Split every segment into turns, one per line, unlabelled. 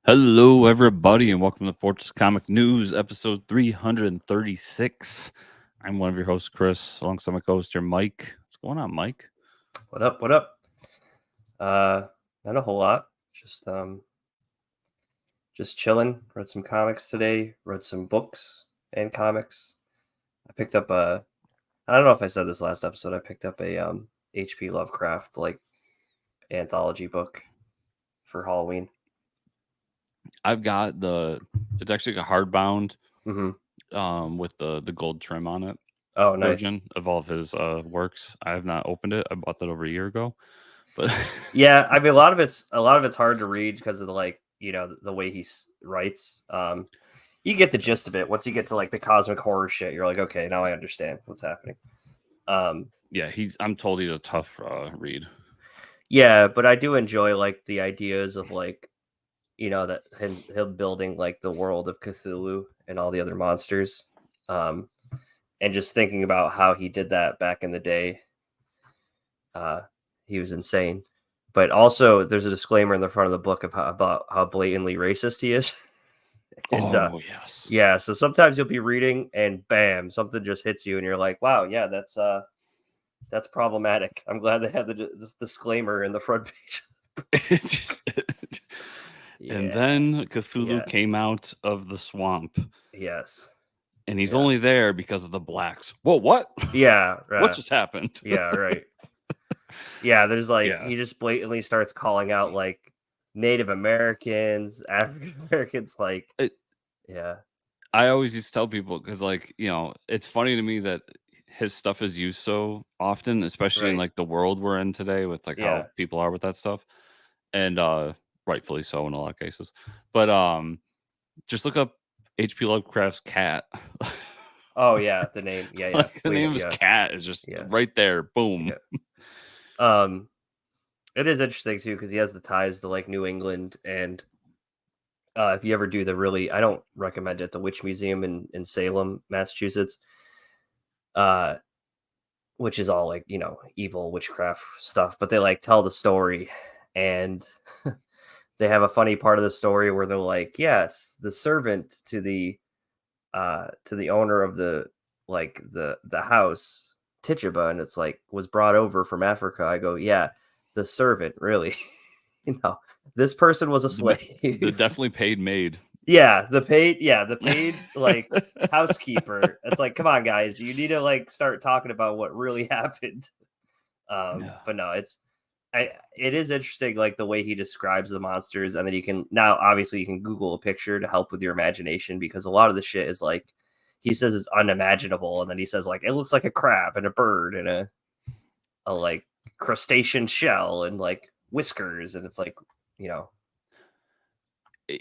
Hello, everybody, and welcome to Fortress Comic News, episode 336. I'm one of your hosts, Chris, alongside my co-host here, Mike. What's going on, Mike?
What up? What up? Not a whole lot. Just chilling. Read some comics today. Read some books and comics. I picked up I don't know if I said this last episode. I picked up a H.P. Lovecraft anthology book for Halloween.
I've got it's actually a hardbound with the gold trim on it.
Oh, nice.
Version of all of his works. I have not opened it. I bought that over a year ago. But
yeah, I mean a lot of it's hard to read because of the way he writes. You get the gist of it. Once you get to the cosmic horror shit, you're like, okay, now I understand what's happening.
Yeah, I'm told he's a tough read.
Yeah, but I do enjoy the ideas of that him building the world of Cthulhu and all the other monsters, and just thinking about how he did that back in the day. He was insane. But also, there's a disclaimer in the front of the book about how blatantly racist he is.
And, yes.
Yeah, so sometimes you'll be reading and bam, something just hits you and you're like, wow, yeah, that's problematic. I'm glad they had this disclaimer in the front page.
And then Cthulhu came out of the swamp.
Yes.
And he's only there because of the blacks. Whoa, what?
Yeah.
What just happened?
Yeah, right. Yeah, there's he just blatantly starts calling out Native Americans, African Americans, yeah.
I always used to tell people because it's funny to me that his stuff is used so often, especially in the world we're in today with how people are with that stuff. And rightfully so in a lot of cases. But just look up H.P. Lovecraft's cat.
Oh yeah, the name. Yeah.
The name of his cat is just right there. Boom.
Yeah. It is interesting too because he has the ties to New England, and if you ever do I don't recommend it, the Witch Museum in Salem, Massachusetts, which is all evil witchcraft stuff, but they tell the story, and they have a funny part of the story where they're like, yes, the servant to the owner of the house, Tituba, and it's was brought over from Africa. I go, yeah, the servant, really. This person was a slave.
The definitely paid maid.
Yeah, the paid housekeeper. It's come on, guys, you need to start talking about what really happened. But no, it is interesting the way he describes the monsters, and then you can obviously you can Google a picture to help with your imagination, because a lot of the shit is he says it's unimaginable, and then he says it looks like a crab and a bird and a crustacean shell and whiskers, and it's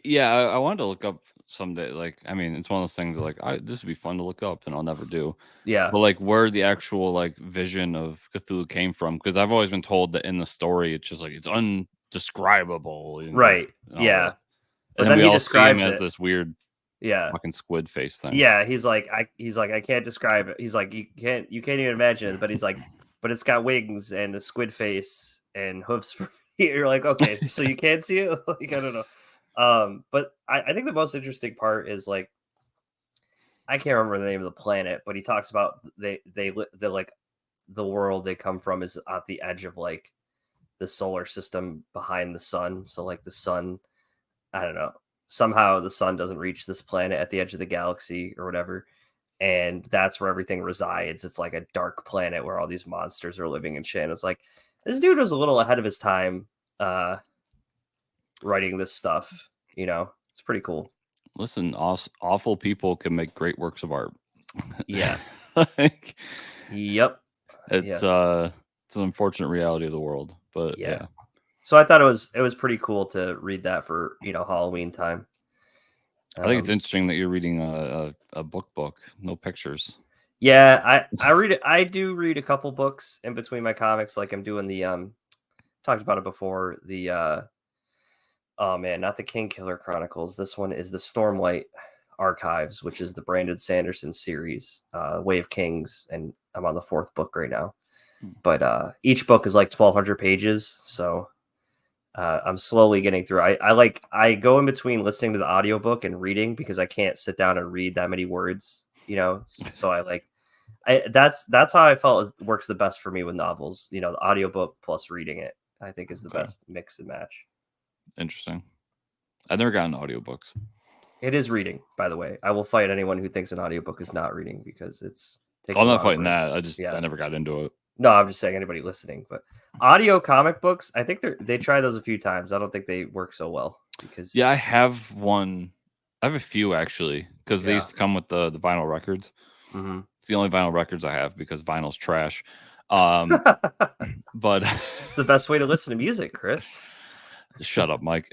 yeah, I wanted to look up someday. It's one of those things this would be fun to look up, and I'll never do.
Yeah.
But where the actual vision of Cthulhu came from, because I've always been told that in the story it's just it's undescribable.
Right. Yeah.
And then we all see him as this weird fucking squid face thing.
Yeah, he's like I can't describe it. He's like you can't even imagine it, but he's but it's got wings and a squid face and hoofs for you're like, okay, so you can't see it? I don't know. But I think the most interesting part is I can't remember the name of the planet, but he talks about the world they come from is at the edge of the solar system behind the sun. So the sun, I don't know, somehow the sun doesn't reach this planet at the edge of the galaxy or whatever, and that's where everything resides. It's a dark planet where all these monsters are living and shit. And it's this dude was a little ahead of his time writing this stuff. It's pretty cool.
Listen, awful people can make great works of art.
Yeah.
Yep. It's an unfortunate reality of the world, but yeah.
So I thought it was pretty cool to read that for Halloween time.
I think it's interesting that you're reading a book, no pictures.
Yeah, I do read a couple books in between my comics. I'm doing the talked about it before, the oh man, not the King Killer Chronicles. This one is the Stormlight Archives, which is the Brandon Sanderson series, Way of Kings, and I'm on the 4th book right now. But each book is 1,200 pages, so I'm slowly getting through. I go in between listening to the audiobook and reading because I can't sit down and read that many words, so that's how I felt works the best for me with novels, the audiobook plus reading it, I think is the best mix and match.
Interesting. I've never gotten audiobooks.
It is reading, by the way. I will fight anyone who thinks an audiobook is not reading because
I'm not fighting that. I never got into it.
No, I'm just saying anybody listening, but audio comic books, I think they tried those a few times. I don't think they work so well because
I have one. I have a few actually because they used to come with the vinyl records.
Mm-hmm.
It's the only vinyl records I have because vinyl's trash. But
it's the best way to listen to music, Chris.
Shut up, Mike.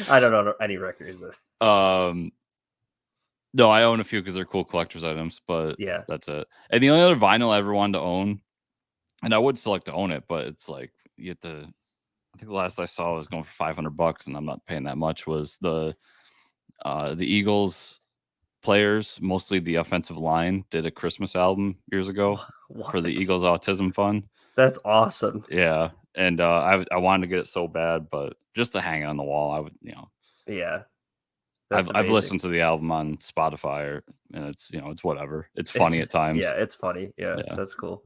I don't know any records.
No, I own a few because they're cool collector's items, but
yeah,
that's it. And the only other vinyl I ever wanted to own, and I would still like to own it, but it's like you have to. I think the last I saw was going for $500, and I'm not paying that much. Was the Eagles players, mostly the offensive line, did a Christmas album years ago for the Eagles Autism Fund.
That's awesome.
Yeah, and I wanted to get it so bad, but just to hang it on the wall, I would,
Yeah.
I've listened to the album on Spotify, and it's it's whatever. It's funny at times.
Yeah, it's funny. Yeah, that's cool.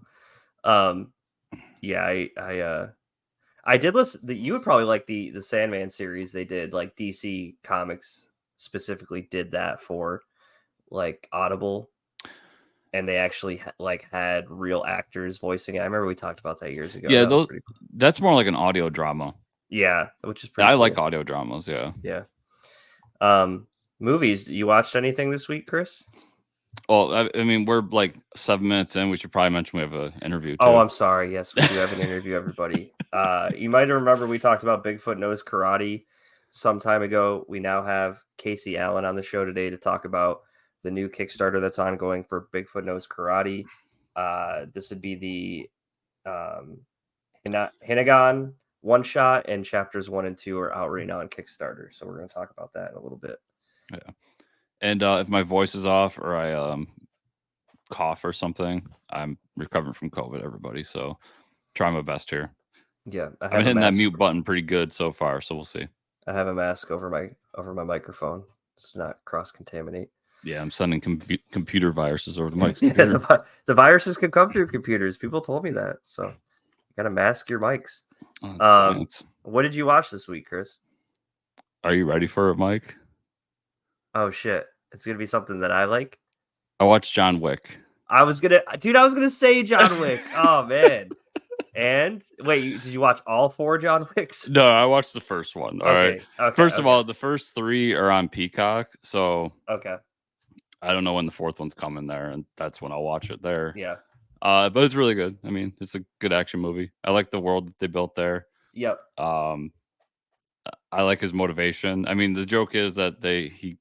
Yeah, I did listen. You would probably like the Sandman series they did. Like DC Comics specifically did that for like Audible, and they actually had real actors voicing it. I remember we talked about that years ago.
Yeah, that's more like an audio drama.
Yeah, which is pretty.
I
cool.
like audio dramas. Yeah.
Yeah. Movies. You watched anything this week, Chris?
Well, I mean, we're like 7 minutes in. We should probably mention we have an interview too.
Oh, I'm sorry. Yes, we do have an interview, everybody. You might remember we talked about Bigfoot Knows Karate some time ago. We now have Casey Allen on the show today to talk about the new Kickstarter that's ongoing for Bigfoot Knows Karate. This would be the Hinagon one shot, and chapters 1 and 2 are out right now on Kickstarter. So we're going to talk about that in a little bit.
Yeah. And if my voice is off or I cough or something, I'm recovering from COVID, everybody. So try my best here.
Yeah.
I'm hitting that mute button pretty good so far. So we'll see.
I have a mask over my microphone. It's not cross-contaminate.
Yeah, I'm sending computer viruses over to Mike's
computer. The viruses can come through computers. People told me that. So you got to mask your mics. What did you watch this week, Chris?
Are you ready for it, Mike?
Oh, shit. It's going to be something that I like.
I watched John Wick.
I was going to say John Wick. Oh, man. And wait, did you watch all 4 John Wicks?
No, I watched the first one. All right. First of all, the first 3 are on Peacock. So I don't know when the 4th one's coming there, and that's when I'll watch it there.
Yeah.
But it's really good. I mean, it's a good action movie. I like the world that they built there.
Yep.
I like his motivation. I mean, the joke is that he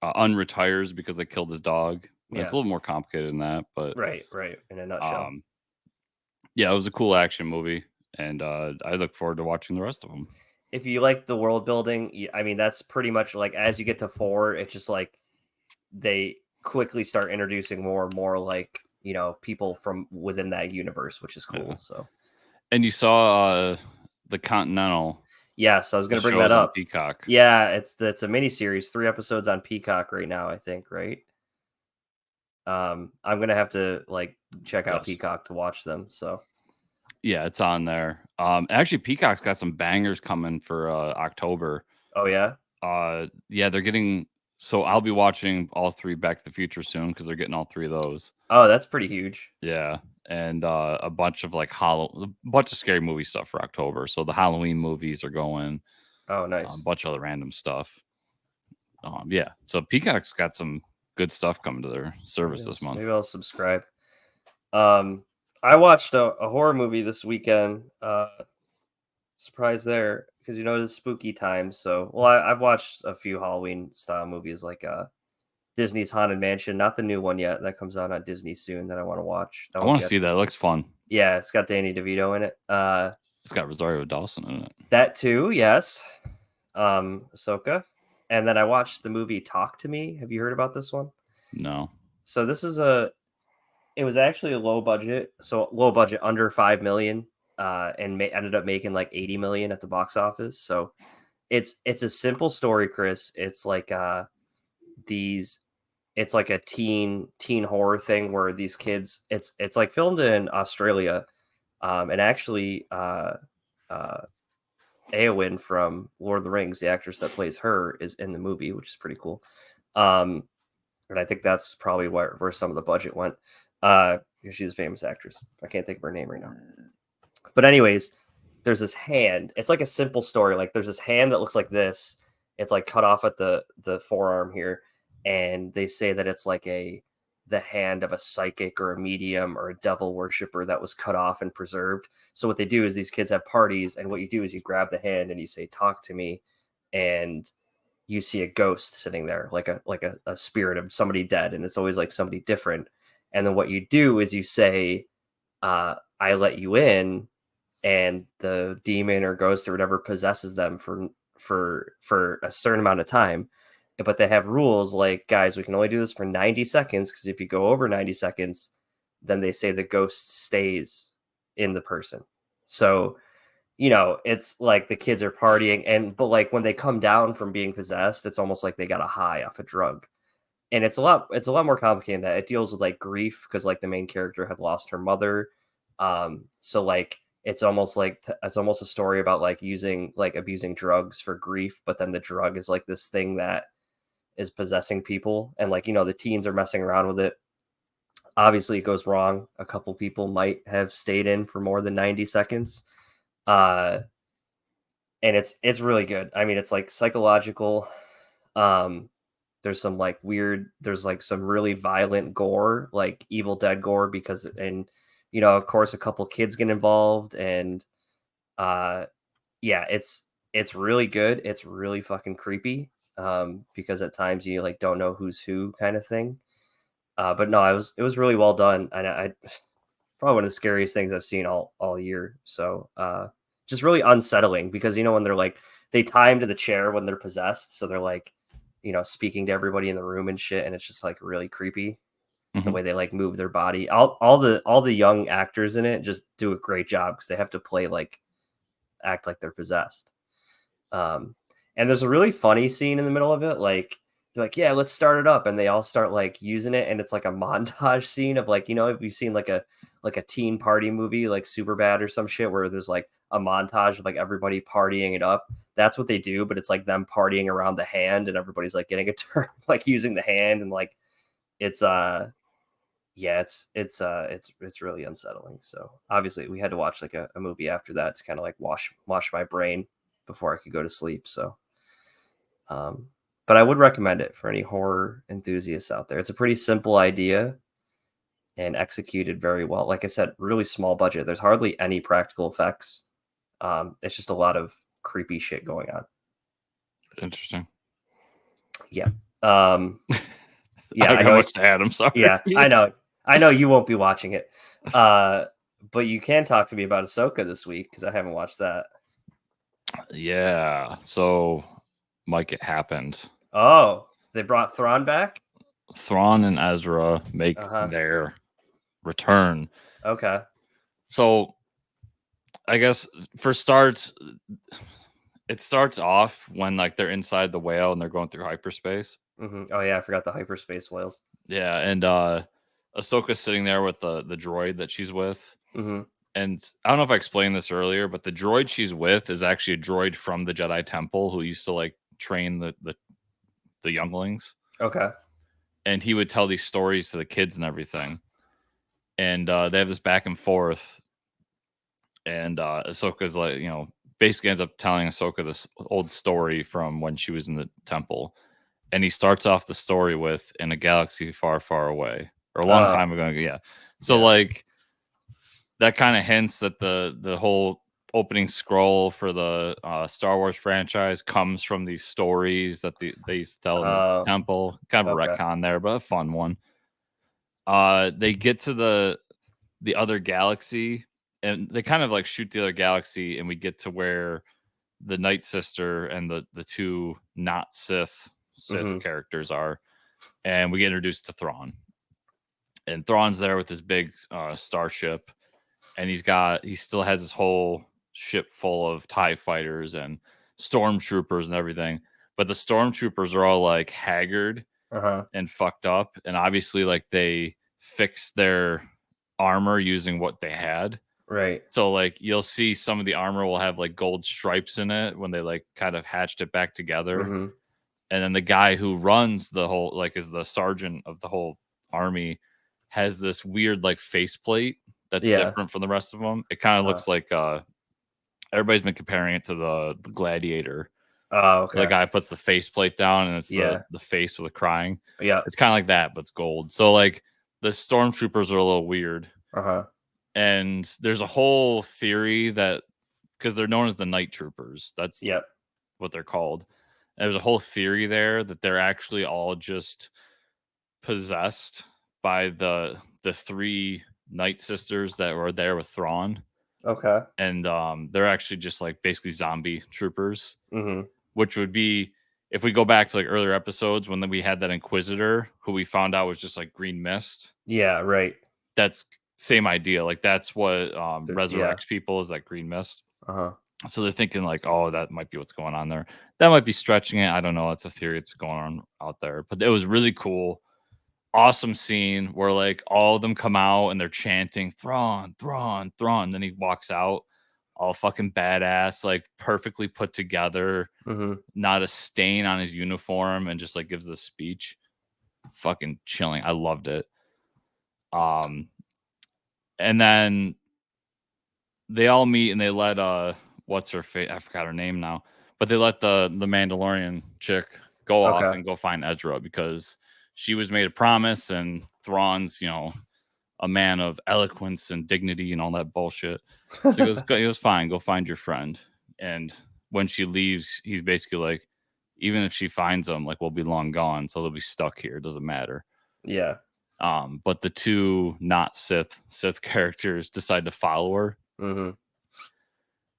unretires because they killed his dog. Yeah. It's a little more complicated than that, but
right. In a nutshell.
Yeah, it was a cool action movie, and I look forward to watching the rest of them.
If you like the world building, I mean, that's pretty much like as you get to 4, it's just like they quickly start introducing more and more like people from within that universe, which is cool. Yeah. So,
and you saw the Continental.
Yes, I was going to bring that up.
Peacock.
Yeah, it's a mini series, 3 episodes on Peacock right now, I think, right? I'm going to have to check out Peacock to watch them. So,
yeah, it's on there. Actually, Peacock's got some bangers coming for October.
Oh yeah.
Yeah, they're getting. So I'll be watching all 3 Back to the Future soon because they're getting all 3 of those.
Oh, that's pretty huge.
Yeah, and a bunch of a bunch of scary movie stuff for October. So the Halloween movies are going.
Oh, nice.
A bunch of other random stuff. Yeah, so Peacock's got some good stuff coming to their service this month.
Maybe I'll subscribe. I watched a horror movie this weekend. Surprise there, because it's spooky time. So, I've watched a few Halloween style movies like Disney's Haunted Mansion, not the new one yet. That comes out on Disney soon that I want to watch.
I want to see that. It looks fun.
Yeah, it's got Danny DeVito in it.
It's got Rosario Dawson in it.
That too, yes. Ahsoka. And then I watched the movie Talk to Me. Have you heard about this one?
No.
So this is it was actually a low budget. So low budget, under $5 million. and ended up making like 80 million at the box office. So it's a simple story, Chris. It's like it's like a teen horror thing where these kids, it's like filmed in Australia, and actually Eowyn from Lord of the Rings, the actress that plays her, is in the movie, which is pretty cool. And I think that's probably where some of the budget went, because she's a famous actress. I can't think of her name right now. But anyways, there's this hand. It's like a simple story. Like there's this hand that looks like this. It's like cut off at the forearm here, and they say that it's like the hand of a psychic or a medium or a devil worshiper that was cut off and preserved. So what they do is these kids have parties, and what you do is you grab the hand and you say, "Talk to me," and you see a ghost sitting there, like a spirit of somebody dead, and it's always like somebody different. And then what you do is you say, "I let you in," and the demon or ghost or whatever possesses them for a certain amount of time. But they have rules like, guys, we can only do this for 90 seconds, because if you go over 90 seconds, then they say the ghost stays in the person. So, it's like the kids are partying, but like when they come down from being possessed, it's almost like they got a high off a drug. And it's a lot more complicated than that. It deals with like grief, because like the main character had lost her mother. So like it's almost a story about like abusing drugs for grief, but then the drug is like this thing that is possessing people, and like the teens are messing around with it. Obviously it goes wrong. A couple people might have stayed in for more than 90 seconds. And it's really good. I mean, it's like psychological. There's some like there's like some really violent gore, like Evil Dead gore, because, and of course a couple kids get involved, and yeah, it's really good. It's really fucking creepy, because at times you like don't know who's who, kind of thing. But no, it was really well done, and I probably one of the scariest things I've seen all year. So just really unsettling, because when they're like, they tie him to the chair when they're possessed, so they're like speaking to everybody in the room and shit, and it's just like really creepy the way they like move their body. All the young actors in it just do a great job, because they have to act like they're possessed. And there's a really funny scene in the middle of it, like they're like, yeah, let's start it up, and they all start like using it, and it's like a montage scene of like, if you've seen like a teen party movie like Superbad or some shit, where there's like a montage of like everybody partying it up. That's what they do, but it's like them partying around the hand, and everybody's like getting a turn, like using the hand, and like it's yeah, it's really unsettling. So obviously we had to watch like a movie after that to kind of like wash my brain before I could go to sleep. So but I would recommend it for any horror enthusiasts out there. It's a pretty simple idea and executed very well. Like I said, really small budget. There's hardly any practical effects. It's just a lot of creepy shit going on.
Interesting.
Yeah.
Yeah, I know much to add. I'm sorry.
Yeah, I know you won't be watching it. But you can talk to me about Ahsoka this week, because I haven't watched that.
Yeah. So, Mike, it happened.
Oh, they brought Thrawn back?
Thrawn and Ezra make their return.
Okay.
So, I guess for starts, it starts off when like they're inside the whale and they're going through hyperspace.
Oh yeah, I forgot the hyperspace whales.
Yeah, and Ahsoka's sitting there with the droid that she's with. And I don't know if I explained this earlier, but the droid she's with is actually a droid from the Jedi Temple who used to like train the younglings.
Okay.
And he would tell these stories to the kids and everything. And they have this back and forth. And Ahsoka's like, basically ends up telling Ahsoka this old story from when she was in the temple. And he starts off the story with "in a galaxy far, far away," or a long time ago. Yeah. So like that kind of hints that the whole opening scroll for the Star Wars franchise comes from these stories that they used to tell in the temple. Kind of a retcon there, but a fun one. They get to the other galaxy, and they kind of like shoot the other galaxy, and we get to where the Night Sister and the two not Sith characters are, and we get introduced to Thrawn. And Thrawn's there with his big starship, and he still has his whole ship full of TIE fighters and stormtroopers and everything. But the stormtroopers are all like haggard and fucked up, and obviously like they fixed their armor using what they had.
Right.
So like you'll see some of the armor will have like gold stripes in it when they like kind of hatched it back together. And then the guy who runs the whole, like, is the sergeant of the whole army, has this weird like faceplate that's different from the rest of them. It kind of looks like everybody's been comparing it to the Gladiator.
Oh, okay.
The guy puts the faceplate down and it's the face with the crying.
Yeah.
It's kind of like that, but it's gold. So like the stormtroopers are a little weird. And there's a whole theory that, because they're known as the night troopers, that's what they're called. And there's a whole theory there that they're actually all just possessed by the 3 night sisters that were there with Thrawn.
Okay.
And they're actually just like basically zombie troopers, which would be, if we go back to like earlier episodes when we had that Inquisitor who we found out was just like green mist.
Yeah, right.
That's same idea. Like that's what resurrects people, is that green mist. So they're thinking like, oh, that might be what's going on there. That might be stretching it. I don't know. It's a theory that's going on out there. But it was really cool. Awesome scene where like all of them come out and they're chanting Thrawn, Thrawn, Thrawn. Then he walks out all fucking badass, like perfectly put together, not a stain on his uniform, and just like gives this speech. Fucking chilling. I loved it. And then they all meet and they let what's her face? I forgot her name now. But they let the Mandalorian chick go off and go find Ezra, because she was made a promise, and Thrawn's, a man of eloquence and dignity and all that bullshit. So he goes, fine, go find your friend. And when she leaves, he's basically like, even if she finds him, like, we'll be long gone, so they'll be stuck here. It doesn't matter.
Yeah.
But the 2 not Sith characters decide to follow her.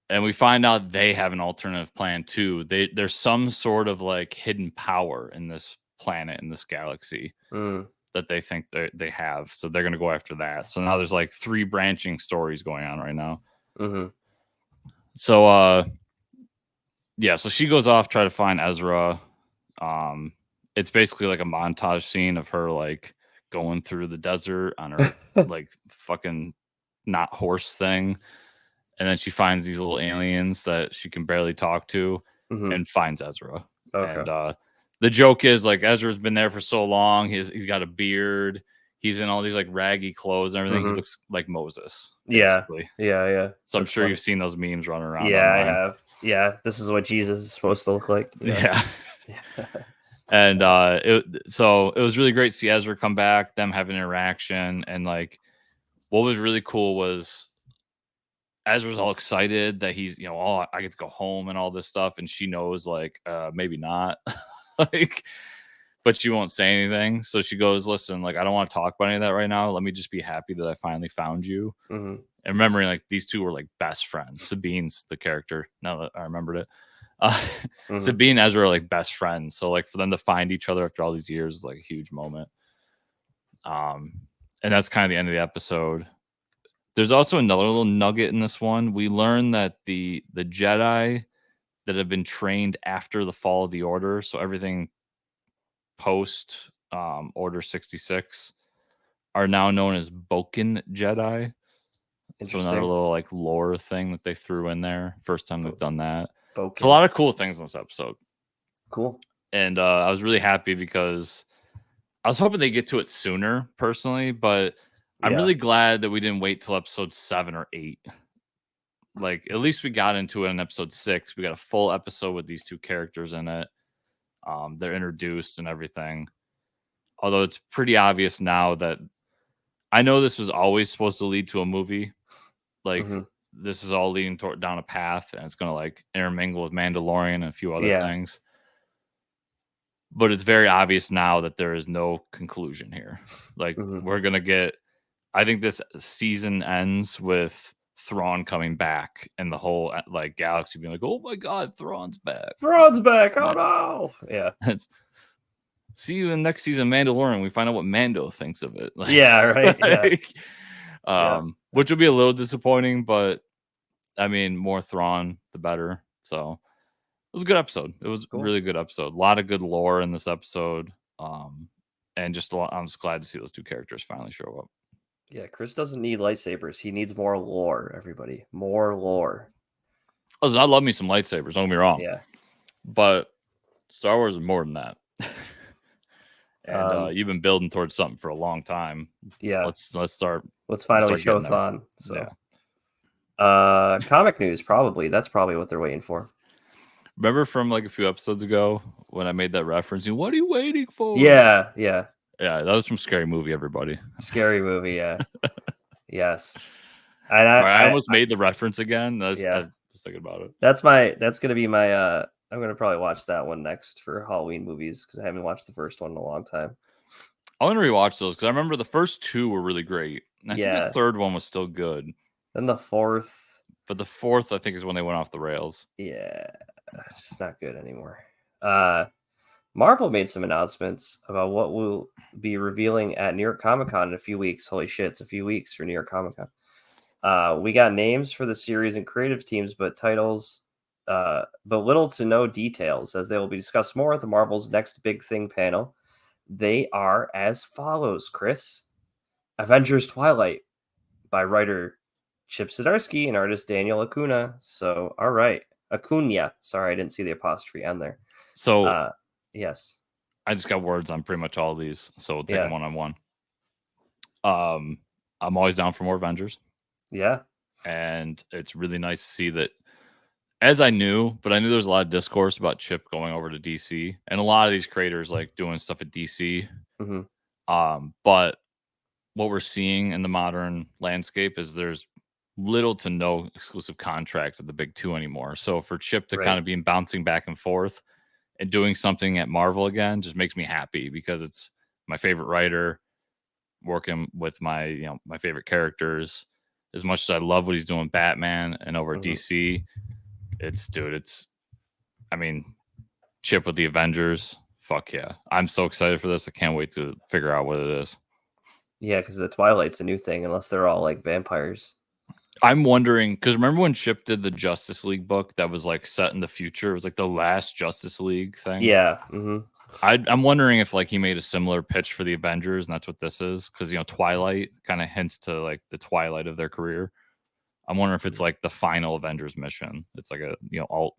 And we find out they have an alternative plan too. There's some sort of like hidden power in this planet, in this galaxy, that they think they have. So they're going to go after that. So now there's like 3 branching stories going on right now. So, so she goes off, try to find Ezra. It's basically like a montage scene of her like going through the desert on her like fucking not horse thing. And then she finds these little aliens that she can barely talk to, and finds Ezra. And the joke is like, Ezra's been there for so long. He's got a beard. He's in all these like raggy clothes and everything. He looks like Moses. Basically.
Yeah.
So I'm sure you've seen those memes running around.
Yeah,
online.
I have. Yeah, this is what Jesus is supposed to look like.
Yeah. And so it was really great to see Ezra come back, them have an interaction, and like what was really cool was Ezra's all excited that he's, I get to go home and all this stuff, and she knows like maybe not. Like, but she won't say anything. So she goes, listen, like, I don't want to talk about any of that right now. Let me just be happy that I finally found you. And remembering like these 2 were like best friends. Sabine's the character, now that I remembered it. Sabine and Ezra are like best friends. So like for them to find each other after all these years is like a huge moment. And that's kind of the end of the episode. There's also another little nugget in this one. We learn that the Jedi that have been trained after the fall of the Order, so everything post Order 66, are now known as Boken Jedi. So another little like lore thing that they threw in there. First time they've done that. So a lot of cool things in this episode.
Cool.
And I was really happy because I was hoping they get to it sooner personally, but I'm really glad that we didn't wait till episode 7 or 8. Like, at least we got into it in episode 6. We got a full episode with these 2 characters in it. They're introduced and everything. Although it's pretty obvious now that I know this was always supposed to lead to a movie. Like, this is all leading down a path, and it's going to like intermingle with Mandalorian and a few other things. But it's very obvious now that there is no conclusion here. Like, we're going to get, I think this season ends with Thrawn coming back and the whole like galaxy being like, oh my god, Thrawn's back.
Oh no. Yeah.
See you in next season Mandalorian. We find out what Mando thinks of it.
Like, yeah, right. Yeah.
which would be a little disappointing, but I mean, more Thrawn, the better. So it was a good episode. It was a
Cool.
really good episode. A lot of good lore in this episode. And just a lot, I'm just glad to see those two characters finally show up.
Yeah, Chris doesn't need lightsabers. He needs more lore, everybody. More lore.
Listen, I love me some lightsabers, don't get me wrong.
Yeah.
But Star Wars is more than that. And you've been building towards something for a long time.
Yeah.
Let's start.
Let's finally show Thrawn. So.
Yeah.
Comic news, probably. That's probably what they're waiting for.
Remember from like a few episodes ago when I made that reference? What are you waiting for?
Yeah.
Yeah, that was from Scary Movie, everybody.
Scary Movie, yeah. Yes.
And I almost made the reference again. I was just thinking about it.
That's gonna be my I'm gonna probably watch that one next for Halloween movies because I haven't watched the first one in a long time.
I want to rewatch those because I remember the first two were really great. And I think the third one was still good.
Then the fourth.
But the fourth, I think, is when they went off the rails.
Yeah. It's just not good anymore. Marvel made some announcements about what we'll be revealing at New York Comic Con in a few weeks. Holy shit, it's a few weeks for New York Comic Con. We got names for the series and creative teams, but titles, but little to no details, as they will be discussed more at the Marvel's Next Big Thing panel. They are as follows, Chris. Avengers Twilight by writer Chip Zdarsky and artist Daniel Acuna. So, all right. Acuna. Sorry, I didn't see the apostrophe on there.
So,
yes.
I just got words on pretty much all of these, so we'll take them one on one. I'm always down for more Avengers.
Yeah.
And it's really nice to see that, as I knew, but I knew there was a lot of discourse about Chip going over to DC, and a lot of these creators like doing stuff at DC.
Mm-hmm.
But what we're seeing in the modern landscape is there's little to no exclusive contracts at the big two anymore. So for Chip to kind of be bouncing back and forth and doing something at Marvel again just makes me happy because it's my favorite writer working with my my favorite characters. As much as I love what he's doing Batman and over DC, I mean, Chip with the Avengers, fuck yeah. I'm so excited for this. I can't wait to figure out what it is.
Yeah, because the Twilight's a new thing, unless they're all like vampires.
I'm wondering, because remember when Chip did the Justice League book that was like set in the future? It was like the last Justice League thing.
Yeah.
I'm wondering if like he made a similar pitch for the Avengers, and that's what this is, because Twilight kind of hints to like the twilight of their career. I'm wondering if it's like the final Avengers mission. It's like a alt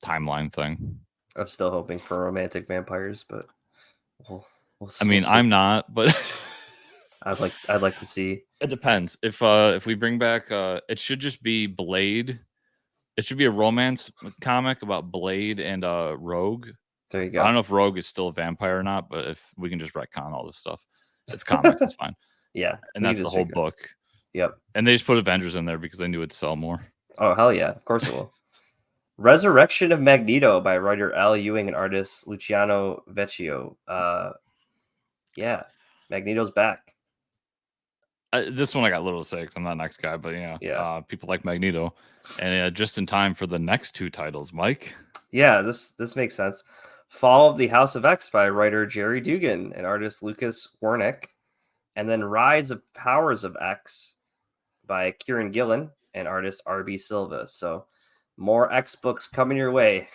timeline thing.
I'm still hoping for romantic vampires, but we'll
I mean, I'm not, but
I'd like to see.
It depends. If we bring back, it should just be Blade. It should be a romance comic about Blade and Rogue.
There you go.
I don't know if Rogue is still a vampire or not, but if we can just retcon all this stuff, it's comics. It's fine.
Yeah,
and that's the whole book.
Yep.
And they just put Avengers in there because they knew it'd sell more.
Oh hell yeah! Of course it will. Resurrection of Magneto by writer Al Ewing and artist Luciano Vecchio. Yeah, Magneto's back.
This one I got a little to say because I'm not an X guy, but people like Magneto, and just in time for the next two titles, Mike.
Yeah, this makes sense. Fall of the House of X by writer Jerry Dugan and artist Lucas Wernick, and then Rise of Powers of X by Kieran Gillen and artist RB Silva. So more X books coming your way.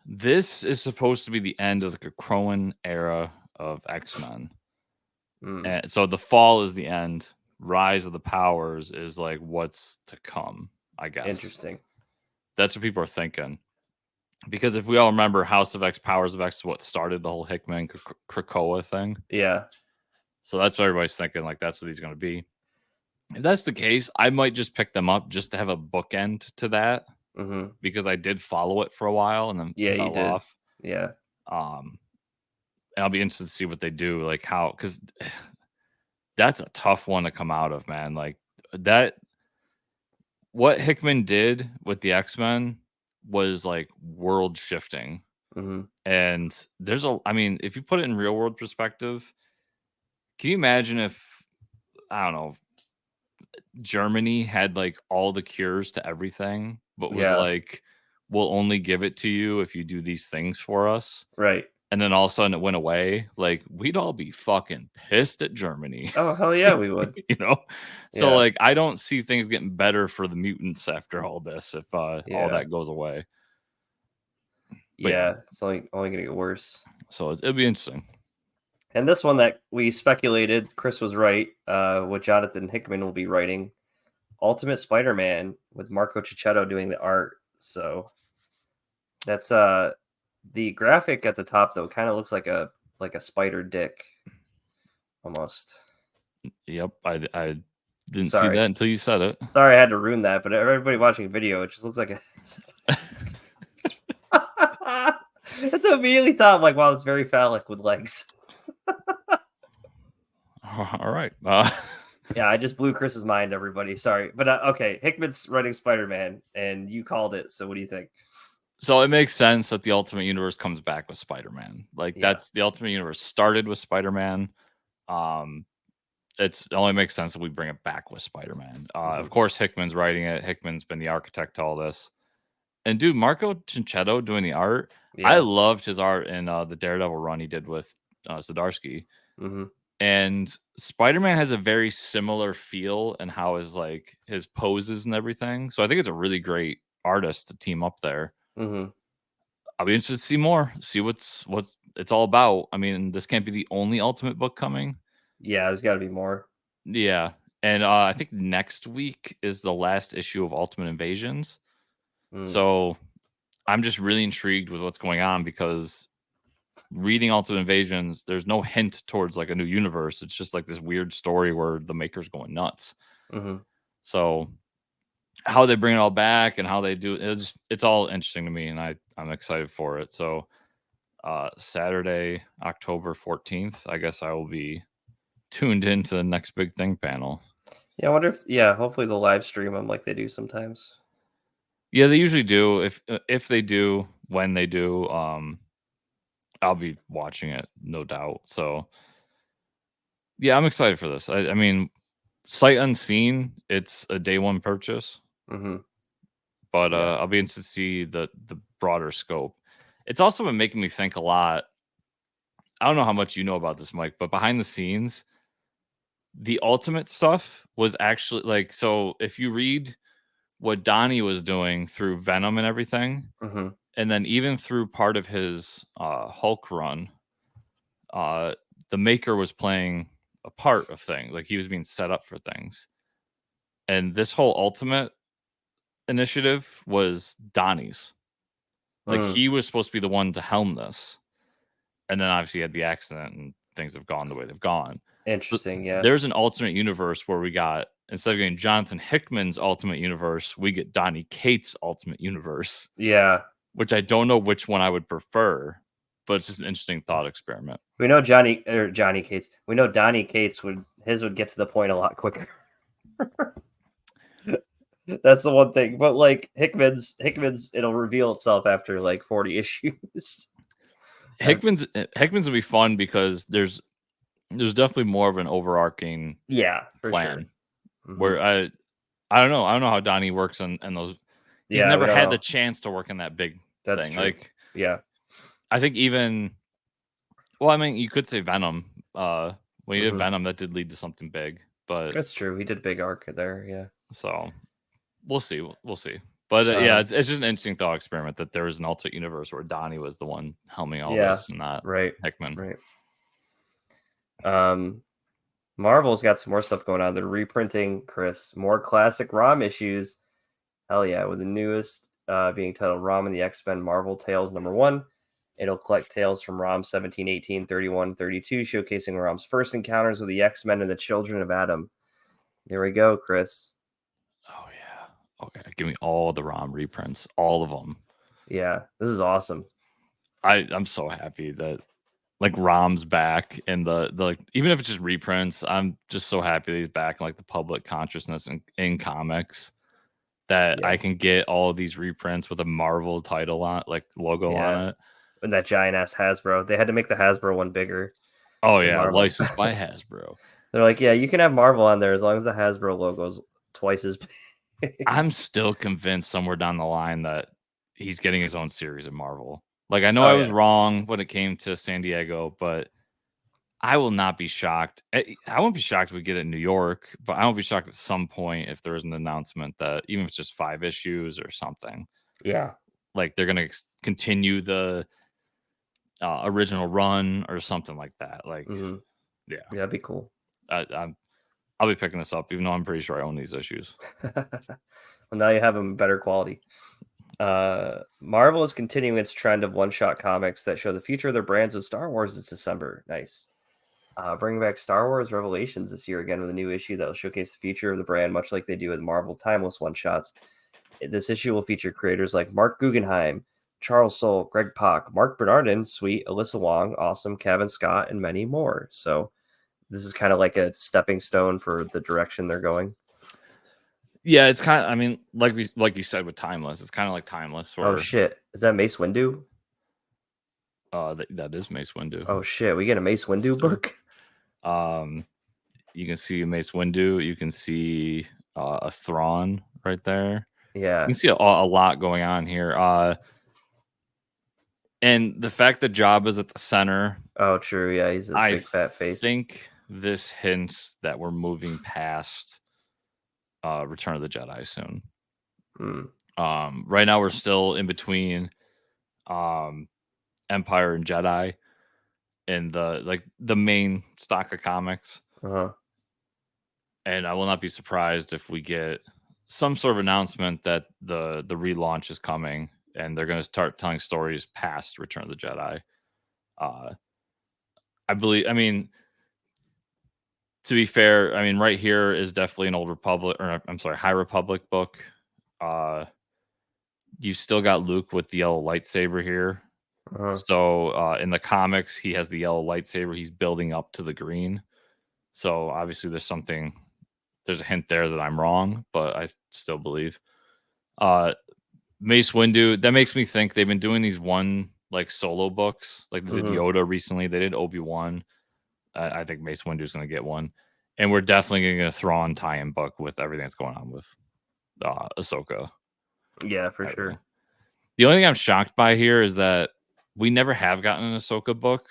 This is supposed to be the end of the Conan era of X-Men. And so the fall is the end. Rise of the Powers is like what's to come, I guess.
Interesting.
That's what people are thinking. Because if we all remember, House of X, Powers of X is what started the whole Hickman Krakoa thing.
Yeah.
So that's what everybody's thinking, like that's what he's going to be. If that's the case, I might just pick them up just to have a bookend to that. Because I did follow it for a while and then fell off.
Yeah.
And I'll be interested to see what they do, like how, because that's a tough one to come out of, man. Like that, what Hickman did with the X-Men was like world shifting. And there's if you put it in real world perspective, can you imagine if, I don't know, Germany had like all the cures to everything, but was like, we'll only give it to you if you do these things for us.
Right.
and then all of a sudden it went away, like, we'd all be fucking pissed at Germany.
Oh, hell yeah, we would.
You know? So,
Yeah.
like, I don't see things getting better for the mutants after all this if, all
Yeah.
that goes away. But
Yeah, it's only gonna get worse.
So it'll be interesting.
And this one that we speculated, Chris was right, what Jonathan Hickman will be writing, Ultimate Spider-Man with Marco Cicchetto doing the art. So that's the graphic at the top though kind of looks like a spider dick almost.
Yep, I didn't see
Sorry.
that until you said it.
Sorry I had to ruin that, but everybody watching video, it just looks like a That's what I immediately thought, like, wow, it's very phallic with legs.
All right.
Yeah, I just blew Chris's mind, everybody. Sorry. But okay, Hickman's writing Spider-Man, and you called it. So what do you think?
So it makes sense that the Ultimate Universe comes back with Spider-Man. Like, that's the Ultimate Universe started with Spider-Man. It only makes sense that we bring it back with Spider-Man. Of course, Hickman's writing it. Hickman's been the architect to all this. And dude, Marco Cicchetto doing the art. I loved his art in the Daredevil run he did with Zdarsky. And Spider-Man has a very similar feel and how his poses and everything. So I think it's a really great artist to team up there. I'll be interested to see more, see what's it's all about. I mean, this can't be the only Ultimate book coming.
Yeah, there's got to be more.
Yeah, and I think next week is the last issue of Ultimate Invasions. So I'm just really intrigued with what's going on because reading Ultimate Invasions, there's no hint towards like a new universe. It's just like this weird story where the maker's going nuts. So how they bring it all back and how they do it's all interesting to me, and I'm excited for it. So Saturday, October 14th, I guess I will be tuned into the next big thing panel.
Yeah, I wonder if hopefully they'll live stream them like they do sometimes.
Yeah, they usually do. If they do, when they do, I'll be watching it, no doubt. So yeah, I'm excited for this. I mean, sight unseen, it's a day one purchase. But I'll be interested to see the broader scope. It's also been making me think a lot. I don't know how much you know about this, Mike, but behind the scenes, the Ultimate stuff was actually like, so if you read what Donnie was doing through Venom and everything, and then even through part of his Hulk run, the maker was playing a part of things. Like, he was being set up for things. And this whole Ultimate initiative was Donnie's. Like, he was supposed to be the one to helm this. And then obviously he had the accident and things have gone the way they've gone.
Interesting, yeah.
There's an alternate universe where we got, instead of getting Jonathan Hickman's Ultimate Universe, we get Donnie Cates' Ultimate Universe.
Yeah.
Which I don't know which one I would prefer, but it's just an interesting thought experiment.
We know Johnny Cates. We know Donnie Cates would get to the point a lot quicker. That's the one thing. But like Hickman's, it'll reveal itself after like 40 issues.
Hickman's would be fun because there's definitely more of an overarching plan.
Sure.
Where I don't know how Donnie works on those. He's never had the chance to work in that big thing.
True.
Like,
I
think even, well, I mean, you could say Venom. When he did Venom, that did lead to something big. But
that's true. He did a big arc there. Yeah.
So we'll see. But yeah, it's just an interesting thought experiment that there was an alternate universe where Donnie was the one helming all this, and not Hickman.
Right. Marvel's got some more stuff going on. They're reprinting, Chris, more classic ROM issues. Hell yeah, with the newest being titled ROM and the X-Men Marvel Tales #1. It'll collect tales from ROM 17, 18, 31, 32, showcasing ROM's first encounters with the X-Men and the Children of Adam. There we go, Chris.
Oh yeah. Okay, give me all the ROM reprints, all of them.
Yeah, this is awesome.
I'm so happy that like ROM's back, and the like, even if it's just reprints, I'm just so happy that he's back in like the public consciousness in comics, that I can get all of these reprints with a Marvel title on, like logo on it.
And that giant ass Hasbro. They had to make the Hasbro one bigger.
Oh yeah, licensed by Hasbro.
They're like, yeah, you can have Marvel on there as long as the Hasbro logo's twice as big.
I'm still convinced somewhere down the line that he's getting his own series of Marvel. Like, I know
Oh
I was
yeah.
wrong when it came to San Diego, but I will not be shocked. I won't be shocked if we get it in New York, but I won't be shocked at some point if there's an announcement that even if it's just 5 issues or something,
Yeah.
like they're gonna continue the original run or something like that. Like,
Mm-hmm.
yeah,
Yeah, that'd be cool.
I'll be picking this up, even though I'm pretty sure I own these issues.
Well, now you have them in better quality. Marvel is continuing its trend of one-shot comics that show the future of their brands with Star Wars this December. Nice. Bringing back Star Wars Revelations this year again with a new issue that will showcase the future of the brand, much like they do with Marvel Timeless one-shots. This issue will feature creators like Mark Guggenheim, Charles Soule, Greg Pak, Mark Bernardin, Sweet, Alyssa Wong, Awesome, Kevin Scott, and many more. So this is kind of like a stepping stone for the direction they're going.
Yeah, it's kind of. I mean, like you said with Timeless, it's kind of like Timeless.
Oh
Where
shit, is that Mace Windu?
that is Mace Windu.
Oh shit, we get a Mace Windu book.
You can see Mace Windu. You can see a Thrawn right there.
Yeah,
You can see a lot going on here. And the fact that Jabba's at the center.
oh true. Yeah, he's a big fat face.
I think this hints that we're moving past Return of the Jedi soon. Right now we're still in between Empire and Jedi in the main stock of comics. And I will not be surprised if we get some sort of announcement that the relaunch is coming and they're going to start telling stories past Return of the Jedi. I believe. I mean, to be fair, I mean, right here is definitely an Old Republic, or I'm sorry, High Republic book. You still got Luke with the yellow lightsaber here. So in the comics, he has the yellow lightsaber. He's building up to the green. So obviously, there's a hint there that I'm wrong, but I still believe. Mace Windu. That makes me think they've been doing these one like solo books, like they did Yoda recently. They did Obi-Wan. I think Mace Windu is going to get one, and we're definitely going to get a Thrawn tie-in book with everything that's going on with Ahsoka.
Yeah, for sure.
The only thing I'm shocked by here is that we never have gotten an Ahsoka book,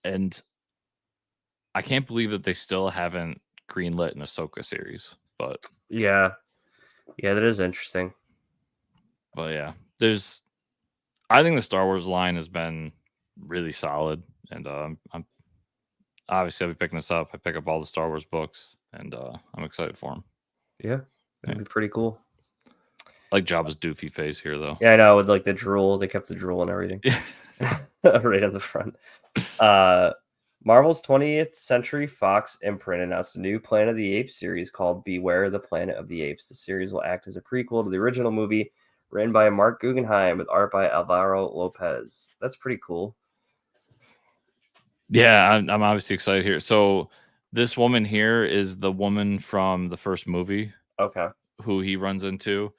and I can't believe that they still haven't greenlit an Ahsoka series. But
yeah, that is interesting.
But yeah, I think the Star Wars line has been really solid, and I'm obviously I'll be picking this up. I pick up all the Star Wars books, and I'm excited for them.
Yeah, that'd be pretty cool.
I like Jabba's doofy face here, though.
Yeah, I know, with like the drool. They kept the drool and everything. Right on the front. Marvel's 20th Century Fox imprint announced a new Planet of the Apes series called Beware the Planet of the Apes. The series will act as a prequel to the original movie, written by Mark Guggenheim with art by Alvaro Lopez. That's pretty cool.
Yeah, I'm obviously excited here. So this woman here is the woman from the first movie.
Okay.
Who he runs into.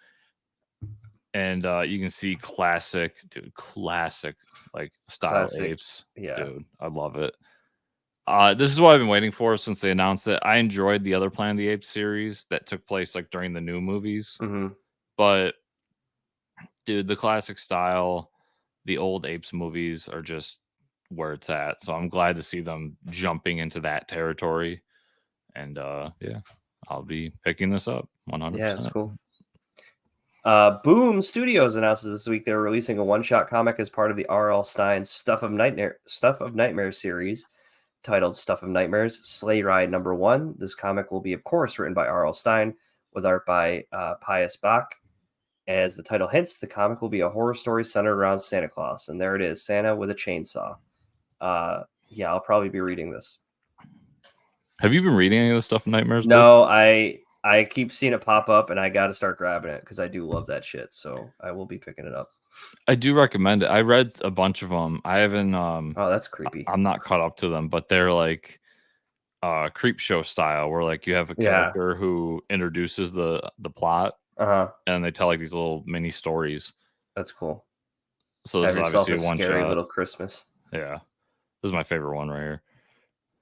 And you can see classic like style apes.
Yeah.
Dude, I love it. This is what I've been waiting for since they announced it. I enjoyed the other Planet of the Apes series that took place like during the new movies. But dude, the classic style, the old apes movies are just where it's at. So I'm glad to see them jumping into that territory. And yeah, I'll be picking this up 100%.
Yeah, that's cool. Boom Studios announces this week they're releasing a one-shot comic as part of the R.L. Stein's Stuff of Nightmares series, titled Stuff of Nightmares Sleigh Ride #1. This comic will be, of course, written by R.L. Stein with art by Pius Bach. As the title hints, the comic will be a horror story centered around Santa Claus, and there it is, Santa with a chainsaw. Yeah, I'll probably be reading this.
Have you been reading any of the Stuff of Nightmares?
No, books? I keep seeing it pop up, and I got to start grabbing it because I do love that shit. So I will be picking it up.
I do recommend it. I read a bunch of them. I haven't.
Oh, that's creepy.
I'm not caught up to them, but they're like creep show style, where like you have a character who introduces the plot, and they tell like these little mini stories.
That's cool.
So this is obviously one
scary
shot.
Little Christmas.
Yeah, this is my favorite one right here.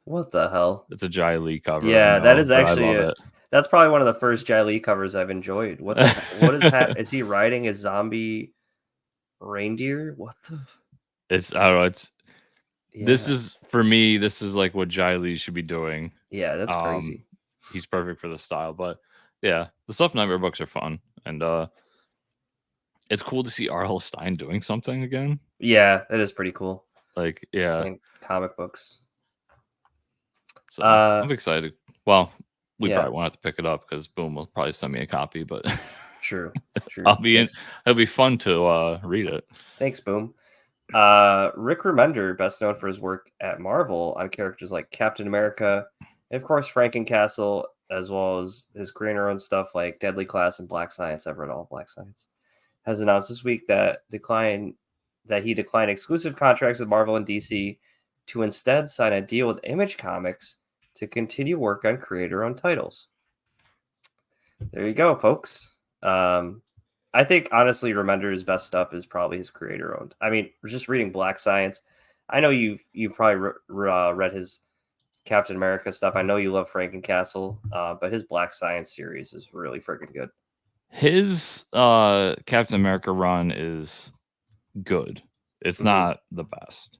What the hell?
It's a Jai Lee cover.
Yeah, that is actually that's probably one of the first Jai Lee covers I've enjoyed. What is is he riding a zombie Reindeer? What the?
It's I don't know. It's This is for me. This is like what Jai Lee should be doing.
Yeah, that's crazy.
He's perfect for the style. But yeah, the Stuff Nightmare books are fun, and it's cool to see R.L. Stine doing something again.
Yeah, that is pretty cool.
Like, yeah,
and comic books.
So I'm excited. Well, we probably won't have to pick it up because Boom will probably send me a copy. But
true.
I'll be in. It'll be fun to read it.
Thanks, Boom. Rick Remender, best known for his work at Marvel on characters like Captain America, and of course Frankencastle, as well as his creator-owned stuff like Deadly Class and Black Science. I've read all Black Science. Has announced this week that he declined exclusive contracts with Marvel and DC to instead sign a deal with Image Comics to continue work on creator-owned titles. There you go, folks. I think honestly, Remender's best stuff is probably his creator-owned. I mean, just reading Black Science. I know you've probably read his Captain America stuff. I know you love Frankencastle, but his Black Science series is really freaking good.
His Captain America run is good. It's not the best,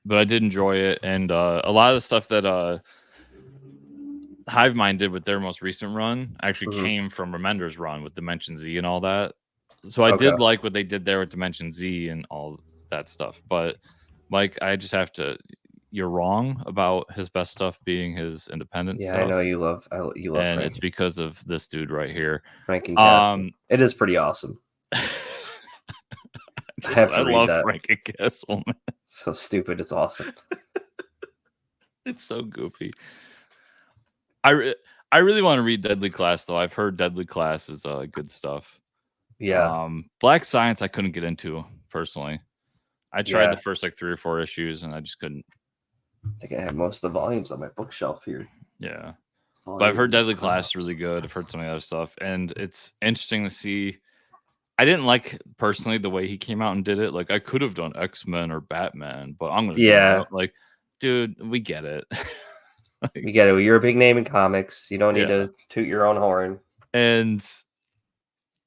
but I did enjoy it, and a lot of the stuff that Hive Mind did with their most recent run actually came from Remender's run with Dimension Z and all that. So I did like what they did there with Dimension Z and all that stuff. But Mike, I just have to. You're wrong about his best stuff being his independent stuff.
Yeah, I know you love.
And it's because of this dude right here,
Frankencastle. It is pretty awesome.
I love Frankencastle, man.
It's so stupid. It's awesome.
It's so goofy. I really want to read Deadly Class though. I've heard Deadly Class is good stuff.
Yeah.
Black Science I couldn't get into personally. I tried the first like 3 or 4 issues and I just couldn't.
I think I have most of the volumes on my bookshelf here.
Yeah. But I've heard Deadly Class is really good. I've heard some of the other stuff, and it's interesting to see. I didn't like personally the way he came out and did it. Like I could have done X-Men or Batman, but I'm gonna do it. Like, dude, we get it.
You get it. You're a big name in comics. You don't need to toot your own horn.
And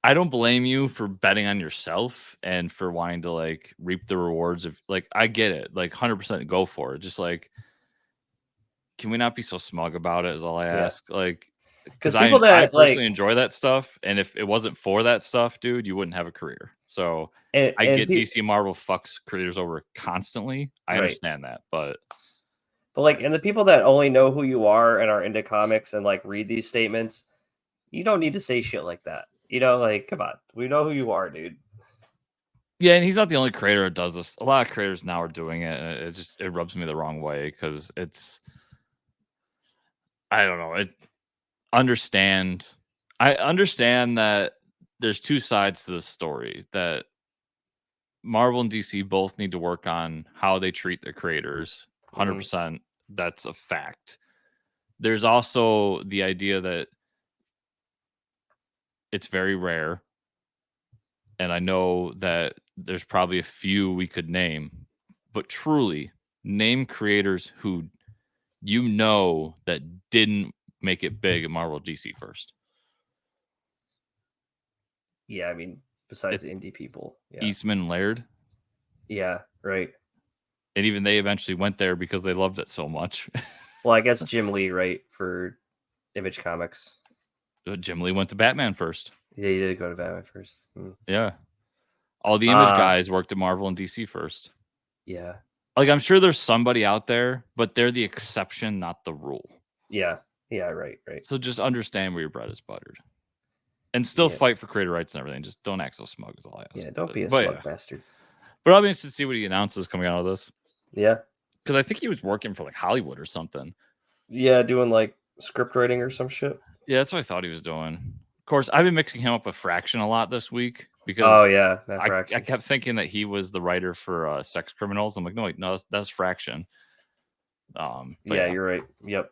I don't blame you for betting on yourself and for wanting to like reap the rewards of like I get it. Like 100% go for it. Just like, can we not be so smug about it is all I ask. Like, because I personally enjoy that stuff, and if it wasn't for that stuff, dude, you wouldn't have a career. So I get DC and Marvel fucks creators over constantly. I understand that, but
like, and the people that only know who you are and are into comics and like read these statements, you don't need to say shit like that. You know, like, come on, we know who you are, dude.
Yeah, and he's not the only creator that does this. A lot of creators now are doing it, and it rubs me the wrong way because it's. I don't know. I understand that there's 2 sides to the story, that Marvel and DC both need to work on how they treat their creators. 100%. That's a fact. There's also the idea that it's very rare. And I know that there's probably a few we could name, but truly name creators who that didn't make it big at Marvel DC first.
Yeah, I mean, besides the indie people. Yeah.
Eastman and Laird.
Yeah, right.
And even they eventually went there because they loved it so much.
Well, I guess Jim Lee, right, for Image Comics.
Jim Lee went to Batman first.
Yeah, he did go to Batman first.
Yeah. All the Image guys worked at Marvel and DC first.
Yeah.
Like, I'm sure there's somebody out there, but they're the exception, not the rule.
Yeah. Yeah, right.
So just understand where your bread is buttered. And still fight for creator rights and everything. Just don't act so smug is all I ask.
Yeah, don't be a smug bastard.
But I'll be interested to see what he announces coming out of this.
Yeah.
Because I think he was working for like Hollywood or something.
Yeah, doing like script writing or some shit.
Yeah, that's what I thought he was doing. Of course, I've been mixing him up with Fraction a lot this week because I kept thinking that he was the writer for Sex Criminals. I'm like, no, that's Fraction.
Yeah, you're right. Yep.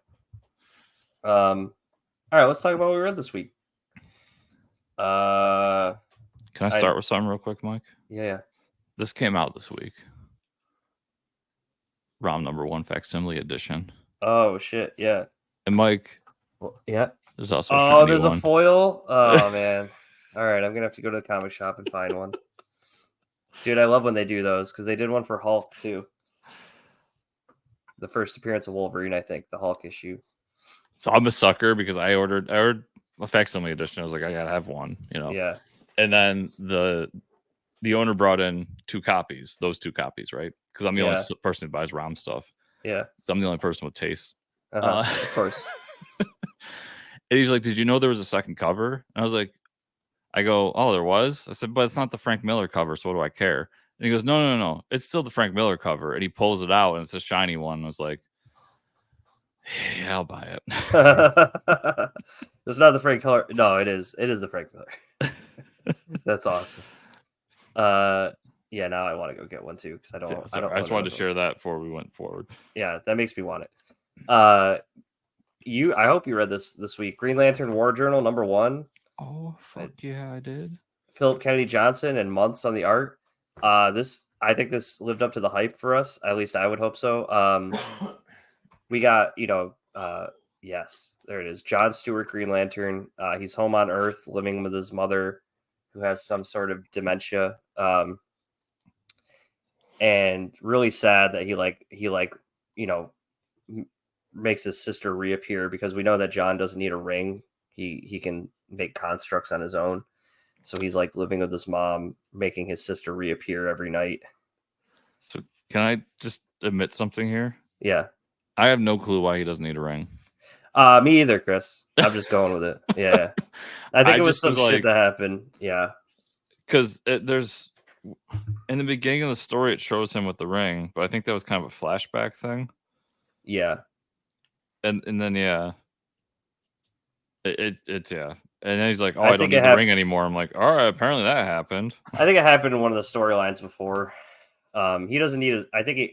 All right, let's talk about what we read this week.
Can I start with something real quick, Mike?
Yeah.
This came out this week. ROM number 1 facsimile edition.
Oh shit! Yeah.
And Mike.
Well, yeah.
There's also
there's a foil. Oh man. All right, I'm gonna have to go to the comic shop and find one. Dude, I love when they do those because they did one for Hulk too. The first appearance of Wolverine, I think, the Hulk issue.
So I'm a sucker because I ordered a facsimile edition. I was like, I gotta have one,
Yeah.
And then the owner brought in those two copies, right? Because I'm the only person who buys ROM stuff.
Yeah.
So I'm the only person with taste.
Of course.
And he's like, "Did you know there was a second cover?" And I was like, I go, "Oh, there was?" I said, "But it's not the Frank Miller cover, so what do I care?" And he goes, No. It's still the Frank Miller cover." And he pulls it out, and it's a shiny one. I was like, "Yeah, I'll buy it."
It's not the Frank color. No, it is. It is the Frank Miller. That's awesome. Yeah. Now I want to go get one too because I don't.
Yeah, I just wanted to share that before we went forward.
Yeah, that makes me want it. I hope you read this week. Green Lantern War Journal #1.
Oh fuck yeah, I did.
Philip Kennedy Johnson and months on the art. I think this lived up to the hype for us. At least I would hope so. We got, yes, there it is. John Stewart, Green Lantern. He's home on Earth, living with his mother, who has some sort of dementia. And really sad that makes his sister reappear because we know that John doesn't need a ring. He can make constructs on his own. So he's like living with his mom, making his sister reappear every night.
So can I just admit something here?
Yeah.
I have no clue why he doesn't need a ring.
Me either, Chris. I'm just going with it. Yeah. I think it was some shit that happened. Yeah.
Because there's in the beginning of the story, it shows him with the ring, but I think that was kind of a flashback thing.
Yeah.
And then it's yeah. And then he's like, "Oh, I don't need the ring anymore." I'm like, "All right, apparently that happened."
I think it happened in one of the storylines before. He doesn't need it. I think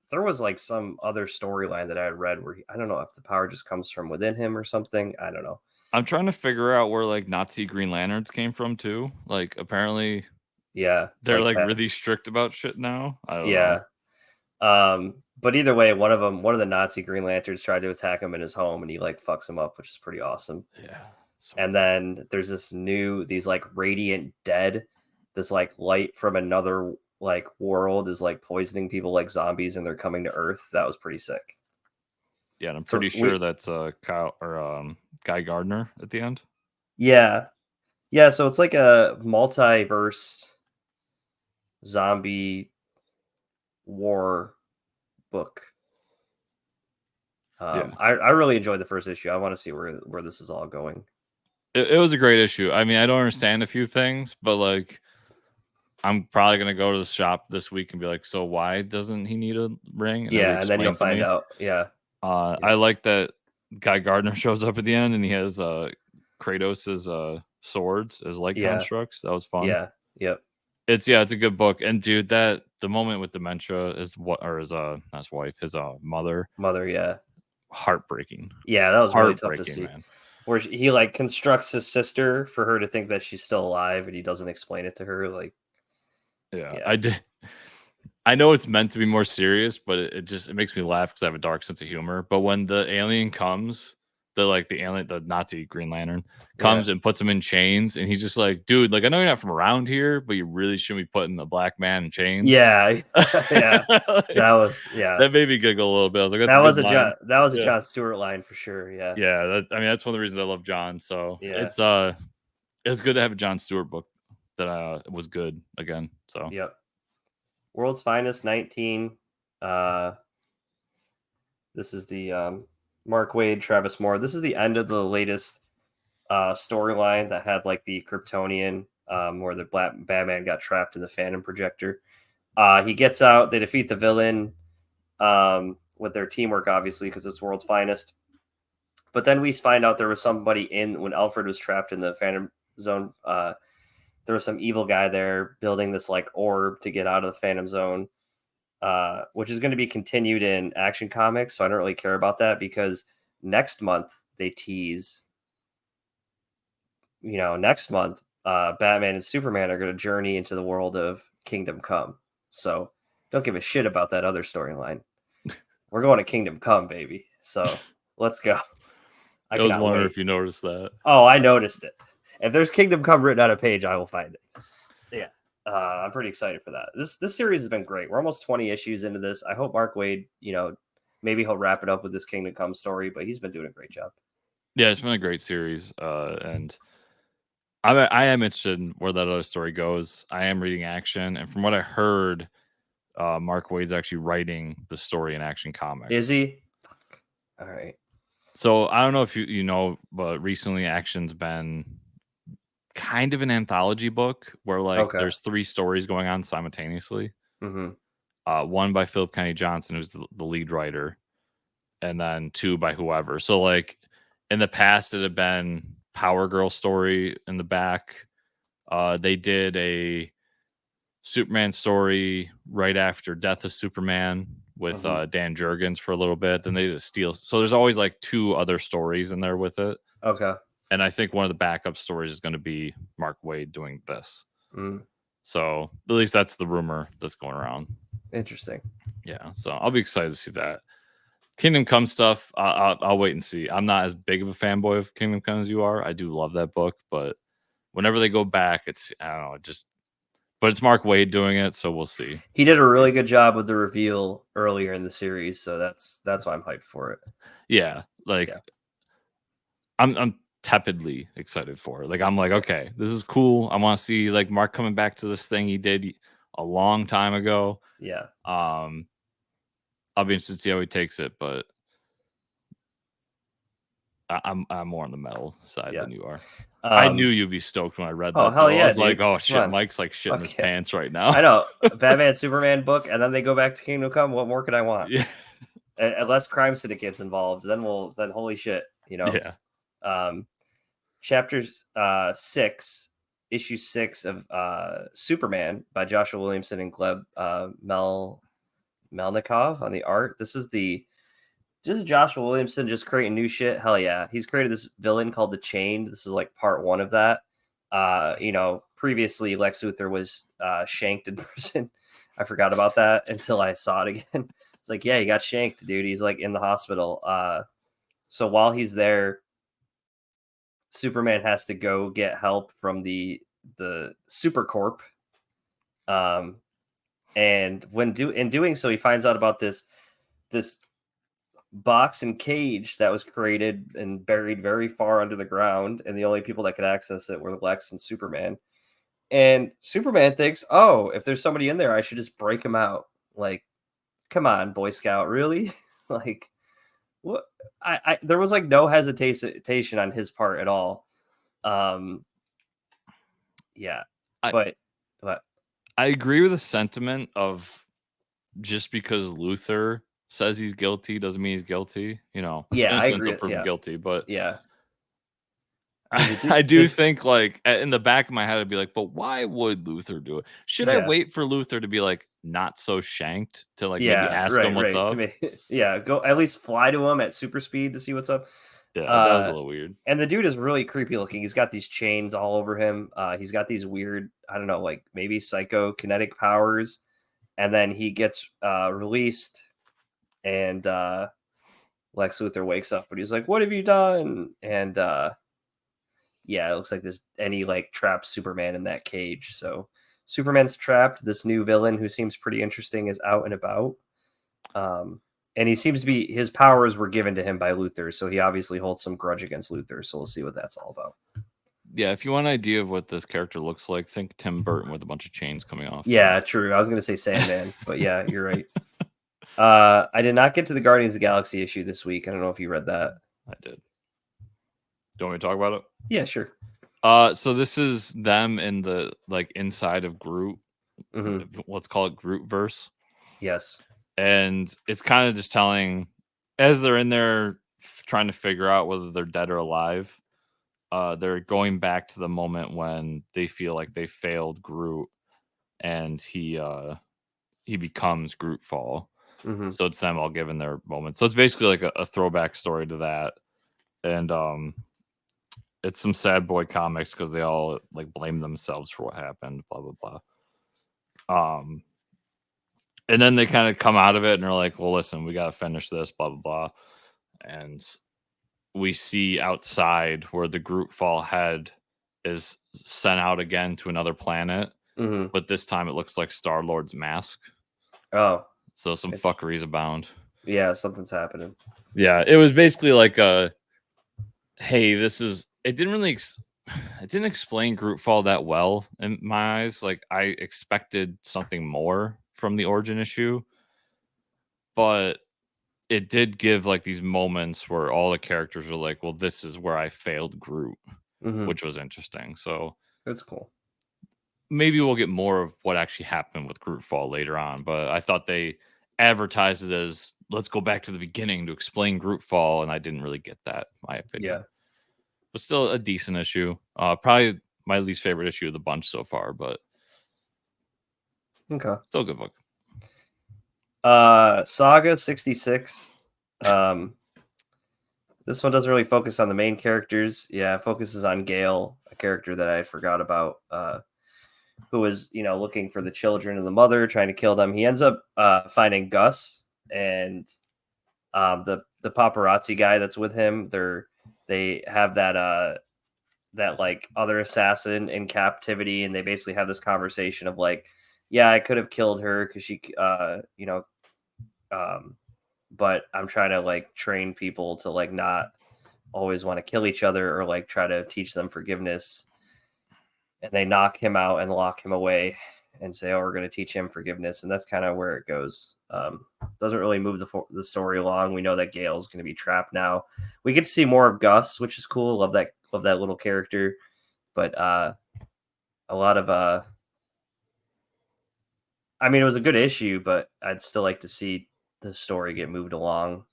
there was like some other storyline that I had read where I don't know if the power just comes from within him or something. I don't know.
I'm trying to figure out where like Nazi Green Lanterns came from too. Like apparently,
yeah,
they're like really strict about shit now. I don't
know. But either way, one of the Nazi Green Lanterns tried to attack him in his home, and he like fucks him up, which is pretty awesome.
Yeah.
And then there's these like radiant dead, this like light from another like world is like poisoning people like zombies, and they're coming to Earth. That was pretty sick.
Yeah, and I'm pretty sure that's Kyle or Guy Gardner at the end.
Yeah. So it's like a multiverse zombie war book. I really enjoyed the first issue. I want to see where this is all going.
It was a great issue. I mean, I don't understand a few things, but like, I'm probably gonna go to the shop this week and be like, "So why doesn't he need a ring?"
And and then you'll find out. Yeah.
I like that Guy Gardner shows up at the end and he has Kratos's swords as light constructs. That was fun.
Yeah. Yep.
It's a good book. And dude, the moment with dementia is not his wife, his mother.
Yeah.
Heartbreaking.
Yeah, that was really tough to see. Man. Where he like constructs his sister for her to think that she's still alive, and he doesn't explain it to her. Like,
yeah. I did. I know it's meant to be more serious, but it makes me laugh because I have a dark sense of humor. But when the alien comes, the Nazi Green Lantern comes and puts him in chains, and he's just like, "Dude, like I know you're not from around here, but you really shouldn't be putting a black man in chains."
Yeah, yeah, that
made me giggle a little bit. I was like,
that was a John Stewart line for sure. Yeah,
that's one of the reasons I love John. So it's good to have a John Stewart book that was good again. So
yep. World's Finest 19. This is the Mark Waid, Travis Moore. This is the end of the latest storyline that had like the Kryptonian where the Batman got trapped in the Phantom Projector. He gets out. They defeat the villain with their teamwork, obviously, because it's World's Finest. But then we find out there was somebody when Alfred was trapped in the Phantom Zone. There was some evil guy there building this like orb to get out of the Phantom Zone, which is going to be continued in Action Comics. So I don't really care about that because next month they tease, next month, Batman and Superman are going to journey into the world of Kingdom Come. So don't give a shit about that other storyline. We're going to Kingdom Come, baby. So let's go.
I was wondering if you noticed that.
Oh, I noticed it. If there's Kingdom Come written on a page, I will find it. Yeah. I'm pretty excited for that. This series has been great. We're almost 20 issues into this. I hope Mark Waid, maybe he'll wrap it up with this Kingdom Come story, but he's been doing a great job.
Yeah, it's been a great series, and I am interested in where that other story goes. I am reading Action, and from what I heard, Mark Waid's actually writing the story in Action Comics.
Is he? Fuck. All right.
So I don't know if you know, but recently Action's been kind of an anthology book where like
Okay.
there's 3 stories going on simultaneously.
Mm-hmm.
One by Philip Kennedy Johnson, who's the lead writer, and then 2 by whoever. So like in the past, it had been Power Girl story in the back. They did a Superman story right after Death of Superman with Dan Jurgens for a little bit. Then they did a Steel. So there's always like 2 other stories in there with it.
Okay.
And I think one of the backup stories is going to be Mark Waid doing this.
Mm.
So at least that's the rumor that's going around.
Interesting.
Yeah. So I'll be excited to see that. Kingdom Come stuff, I'll wait and see. I'm not as big of a fanboy of Kingdom Come as you are. I do love that book, but whenever they go back, it's, I don't know, but it's Mark Waid doing it, so we'll see.
He did a really good job with the reveal earlier in the series, so that's why I'm hyped for it.
Yeah, like I'm tepidly excited for it. Like I'm like, okay, this is cool. I want to see like Mark coming back to this thing he did a long time ago.
Yeah.
I'll be interested to see how he takes it, but I'm more on the metal side than you are. I knew you'd be stoked when I read that.
Oh hell
though.
yeah!
I was
dude.
like, oh shit, Mike's like shitting his pants right now.
I know. Batman Superman book, and then they go back to Kingdom Come. What more could I want?
Yeah.
Unless crime syndicates involved, then holy shit,
Yeah.
Chapter 6, issue 6 of Superman by Joshua Williamson and Gleb Melnikov on the art. This is Joshua Williamson just creating new shit. Hell yeah. He's created this villain called the Chained. This is like part 1 of that. Previously Lex Luthor was shanked in prison. I forgot about that until I saw it again. It's like, yeah, he got shanked, dude. He's like in the hospital. So while he's there, Superman has to go get help from the Supercorp. And in doing so, he finds out about this box and cage that was created and buried very far under the ground, and the only people that could access it were Lex and Superman. And Superman thinks, oh, if there's somebody in there, I should just break him out. Like, come on, Boy Scout, really? Like, what? There was like no hesitation on his part at all. Yeah, but
I agree with the sentiment of just because Luthor says he's guilty doesn't mean he's guilty.
Yeah, I agree.
Prove him guilty, but
yeah,
I do think like in the back of my head, I'd be like, but why would Luthor do it? Should I wait for Luthor to be like not so shanked to like maybe ask him what's up?
Go at least fly to him at super speed to see what's up.
Yeah, that was a little weird.
And the dude is really creepy looking. He's got these chains all over him. He's got these weird, I don't know, like maybe psychokinetic powers. And then he gets released, and Lex Luthor wakes up, and he's like, "What have you done?" And yeah, it looks like this. And he like traps Superman in that cage. So Superman's trapped. This new villain who seems pretty interesting is out and about. And he seems to be, his powers were given to him by Luthor, so he obviously holds some grudge against Luthor. So we'll see what that's all about.
Yeah, if you want an idea of what this character looks like, think Tim Burton with a bunch of chains coming off.
Yeah, true. I was going to say Sandman, but yeah, you're right. I did not get to the Guardians of the Galaxy issue this week. I don't know if you read that.
I did. Do you want me to talk about it?
Yeah, sure.
So this is them in the like inside of Groot. Let's call it Groot verse.
Yes.
And it's kind of just telling as they're in there trying to figure out whether they're dead or alive. They're going back to the moment when they feel like they failed Groot, and he becomes Grootfall. So it's them all given their moment. So it's basically like a throwback story to that, and it's some sad boy comics because they all like blame themselves for what happened. Blah blah blah. And then they kind of come out of it and they're like, "Well, listen, we got to finish this." Blah blah blah, and we see outside where the Grootfall head is sent out again to another planet, but this time it looks like Star-Lord's mask.
Oh,
so some fuckeries abound.
Yeah, something's happening.
Yeah, it was basically like hey, this is. It didn't really. It didn't explain Grootfall that well in my eyes. Like I expected something more from the origin issue, but it did give like these moments where all the characters are like, "Well, this is where I failed Groot," which was interesting. So
that's cool.
Maybe we'll get more of what actually happened with Grootfall later on. But I thought they advertised it as let's go back to the beginning to explain Grootfall, and I didn't really get that, in my opinion.
Yeah.
But still a decent issue. Probably my least favorite issue of the bunch so far, but
okay,
still a good book.
Saga 66. This one doesn't really focus on the main characters. Yeah, it focuses on Gale, a character that I forgot about, who was, looking for the children and the mother, trying to kill them. He ends up finding Gus and the paparazzi guy that's with him. They have that like other assassin in captivity, and they basically have this conversation of like, yeah, I could have killed her because she but I'm trying to like train people to like not always want to kill each other or like try to teach them forgiveness. And they knock him out and lock him away and say, oh, we're going to teach him forgiveness. And that's kind of where it goes. Doesn't really move the story along. We know that Gale's going to be trapped now. We get to see more of Gus, which is cool. Love that little character. But a lot of I mean, it was a good issue, but I'd still like to see the story get moved along.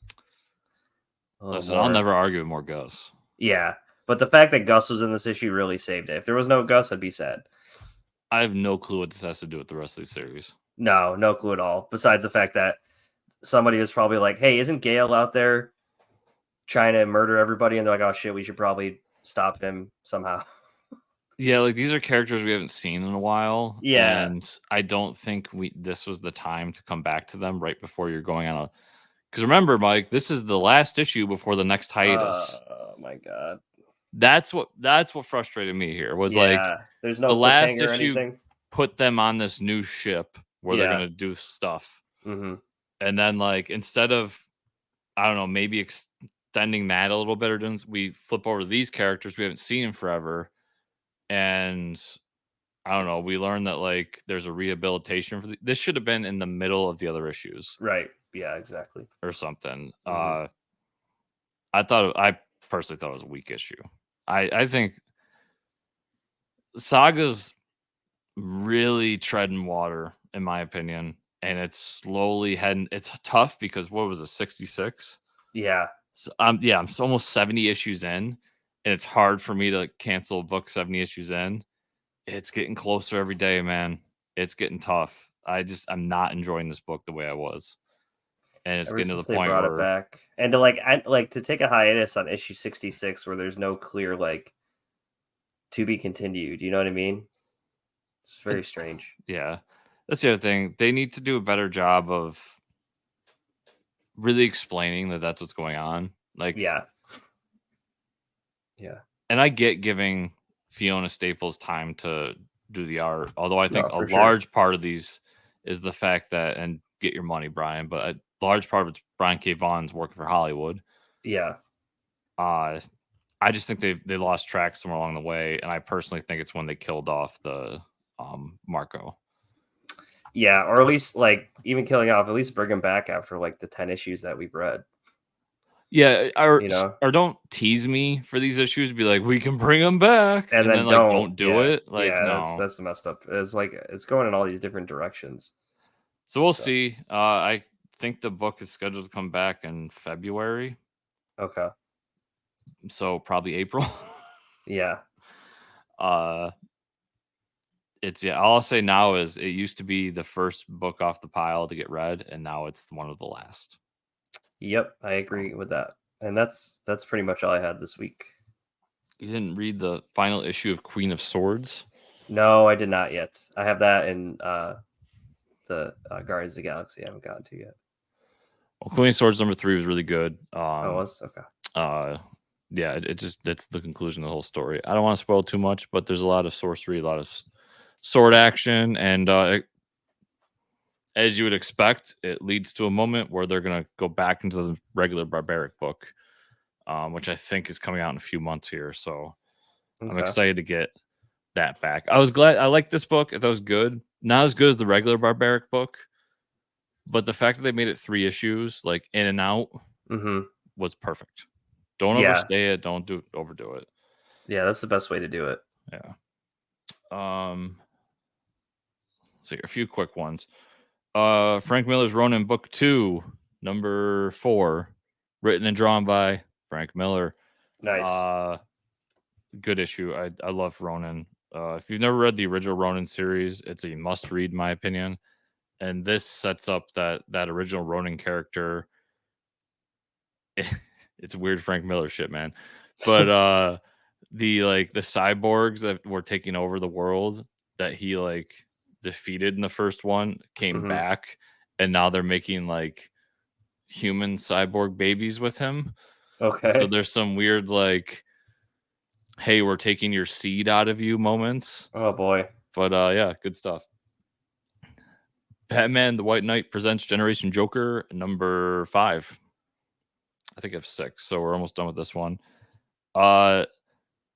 Listen, I'll never argue with more Gus.
Yeah, but the fact that Gus was in this issue really saved it. If there was no Gus, I'd be sad.
I have no clue what this has to do with the rest of the series.
No clue at all. Besides the fact that somebody was probably like, hey, isn't Gale out there trying to murder everybody? And they're like, oh, shit, we should probably stop him somehow.
Yeah, like these are characters we haven't seen in a while.
Yeah.
And I don't think this was the time to come back to them right before you're going on a... Because remember, Mike, this is the last issue before the next hiatus.
Oh, my God.
That's what frustrated me here was like
there's no
the last issue put them on this new ship where they're gonna do stuff, and then like instead of I don't know maybe extending that a little bit, or we flip over to these characters we haven't seen in forever, and I don't know we learned that like there's a rehabilitation for this should have been in the middle of the other issues,
right? Yeah, exactly,
or something. I personally thought it was a weak issue. I think Saga's really treading water, in my opinion, and it's slowly heading. It's tough because what was it, 66?
Yeah.
So I'm almost 70 issues in, and it's hard for me to cancel a book 70 issues in. It's getting closer every day, man. It's getting tough. I'm not enjoying this book the way I was, and it's getting to the point where
it back and to to take a hiatus on issue 66 where there's no clear like to be continued. You know what I mean? It's very strange.
Yeah, that's the other thing. They need to do a better job of really explaining that that's what's going on. Like,
yeah.
And I get giving Fiona Staples time to do the art, although I think large part of these is the fact that, and get your money, Brian, but a large part of it's Brian K. Vaughan's working for Hollywood.
Yeah.
I just think they lost track somewhere along the way, and I personally think it's when they killed off the Marco.
Yeah, or at least like even killing off, at least bring him back after like the 10 issues that we've read.
Yeah, or don't tease me for these issues. Be like, we can bring them back,
and then
like don't do it. Like, no,
that's messed up. It's like it's going in all these different directions.
So we'll see. I think the book is scheduled to come back in February.
Okay.
So probably April.
Yeah.
All I'll say now is it used to be the first book off the pile to get read, and now it's one of the last.
Yep, I agree with that. And that's pretty much all I had this week.
You didn't read the final issue of Queen of Swords?
No, I did not yet. I have that in the Guardians of the Galaxy I haven't gotten to yet.
Well, Queen of Swords number 3 was really good.
It was? Okay.
Yeah, it's the conclusion of the whole story. I don't want to spoil too much, but there's a lot of sorcery, a lot of sword action, and as you would expect, it leads to a moment where they're gonna go back into the regular barbaric book, which I think is coming out in a few months here. So I'm
Okay.
excited to get that back. I was glad I liked this book. That was good. Not as good as the regular barbaric book, but the fact that they made it 3 issues, like in and out,
Mm-hmm.
was perfect. Don't
Yeah.
overstay it. Don't overdo it.
Yeah, that's the best way to do it.
Yeah. So a few quick ones. Frank Miller's Ronin Book 2, number 4, written and drawn by Frank Miller.
Nice.
Good issue. I love Ronin. If you've never read the original Ronin series, it's a must read, in my opinion. And this sets up that original Ronin character. It's weird Frank Miller shit, man. But the cyborgs that were taking over the world that he defeated in the first one came
Mm-hmm.
back, and now they're making human cyborg babies with him. So
Okay.
there's some weird hey, we're taking your seed out of you moments.
Oh boy.
But yeah, good stuff. Batman the White Knight presents Generation Joker number 5. I think I have 6, so we're almost done with this one.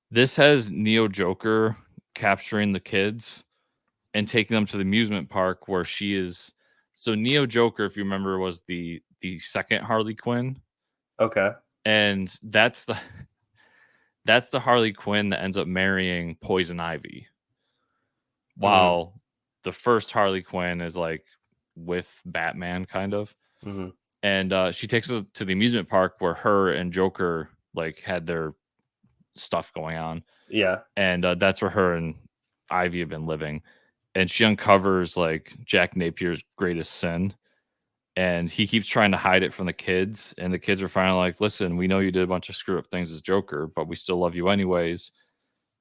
This has Neo Joker capturing the kids and taking them to the amusement park where she is. So Neo Joker, if you remember, was the second Harley Quinn,
Okay.
and that's the Harley Quinn that ends up marrying Poison Ivy.
Mm.
While the first Harley Quinn is with Batman, kind of.
Mm-hmm.
And she takes us to the amusement park where her and Joker had their stuff going on.
Yeah.
And that's where her and Ivy have been living. And she uncovers Jack Napier's greatest sin, and he keeps trying to hide it from the kids. And the kids are finally like, "Listen, we know you did a bunch of screw up things as Joker, but we still love you anyways."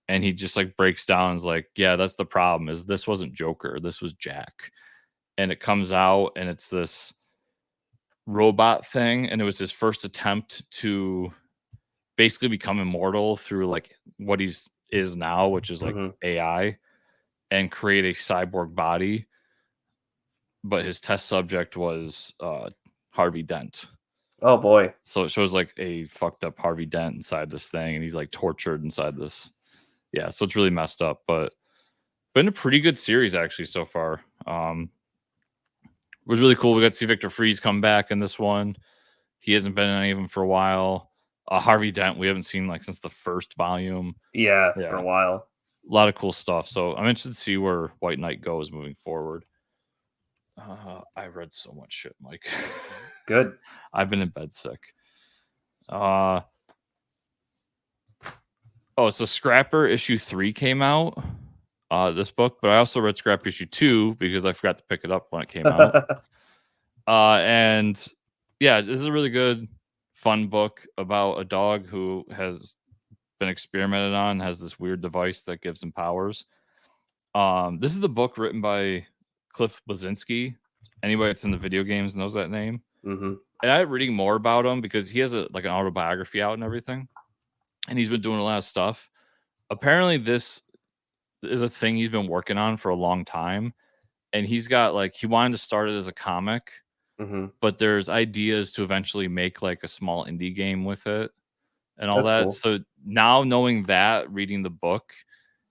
And he just breaks down and is like, "Yeah, that's the problem. Is this wasn't Joker, this was Jack." And it comes out, and it's this robot thing, and it was his first attempt to basically become immortal through what is now, which is
Mm-hmm.
AI, and create a cyborg body. But his test subject was Harvey Dent.
Oh boy.
So it shows a fucked up Harvey Dent inside this thing, and he's tortured inside this. Yeah, so it's really messed up, but been a pretty good series actually so far. It was really cool. We got to see Victor Freeze come back in this one. He hasn't been in any of them for a while. Harvey Dent, we haven't seen since the first volume.
Yeah,
Yeah,
for a while.
a lot of cool stuff. So I'm interested to see where White Knight goes moving forward. I read so much shit, Mike.
Good.
I've been in bed sick. So Scrapper issue 3 came out. This book, but I also read Scrapper issue 2 because I forgot to pick it up when it came out. And yeah, this is a really good, fun book about a dog who has been experimented on, has this weird device that gives him powers. This is the book written by Cliff Bleszinski. Anybody that's in the video games knows that name.
Mm-hmm.
And I'm reading more about him because he has an autobiography out and everything, and he's been doing a lot of stuff. Apparently, this is a thing he's been working on for a long time, and he's got he wanted to start it as a comic,
Mm-hmm.
but there's ideas to eventually make a small indie game with it and all
That's
that.
cool.
So now knowing that, reading the book,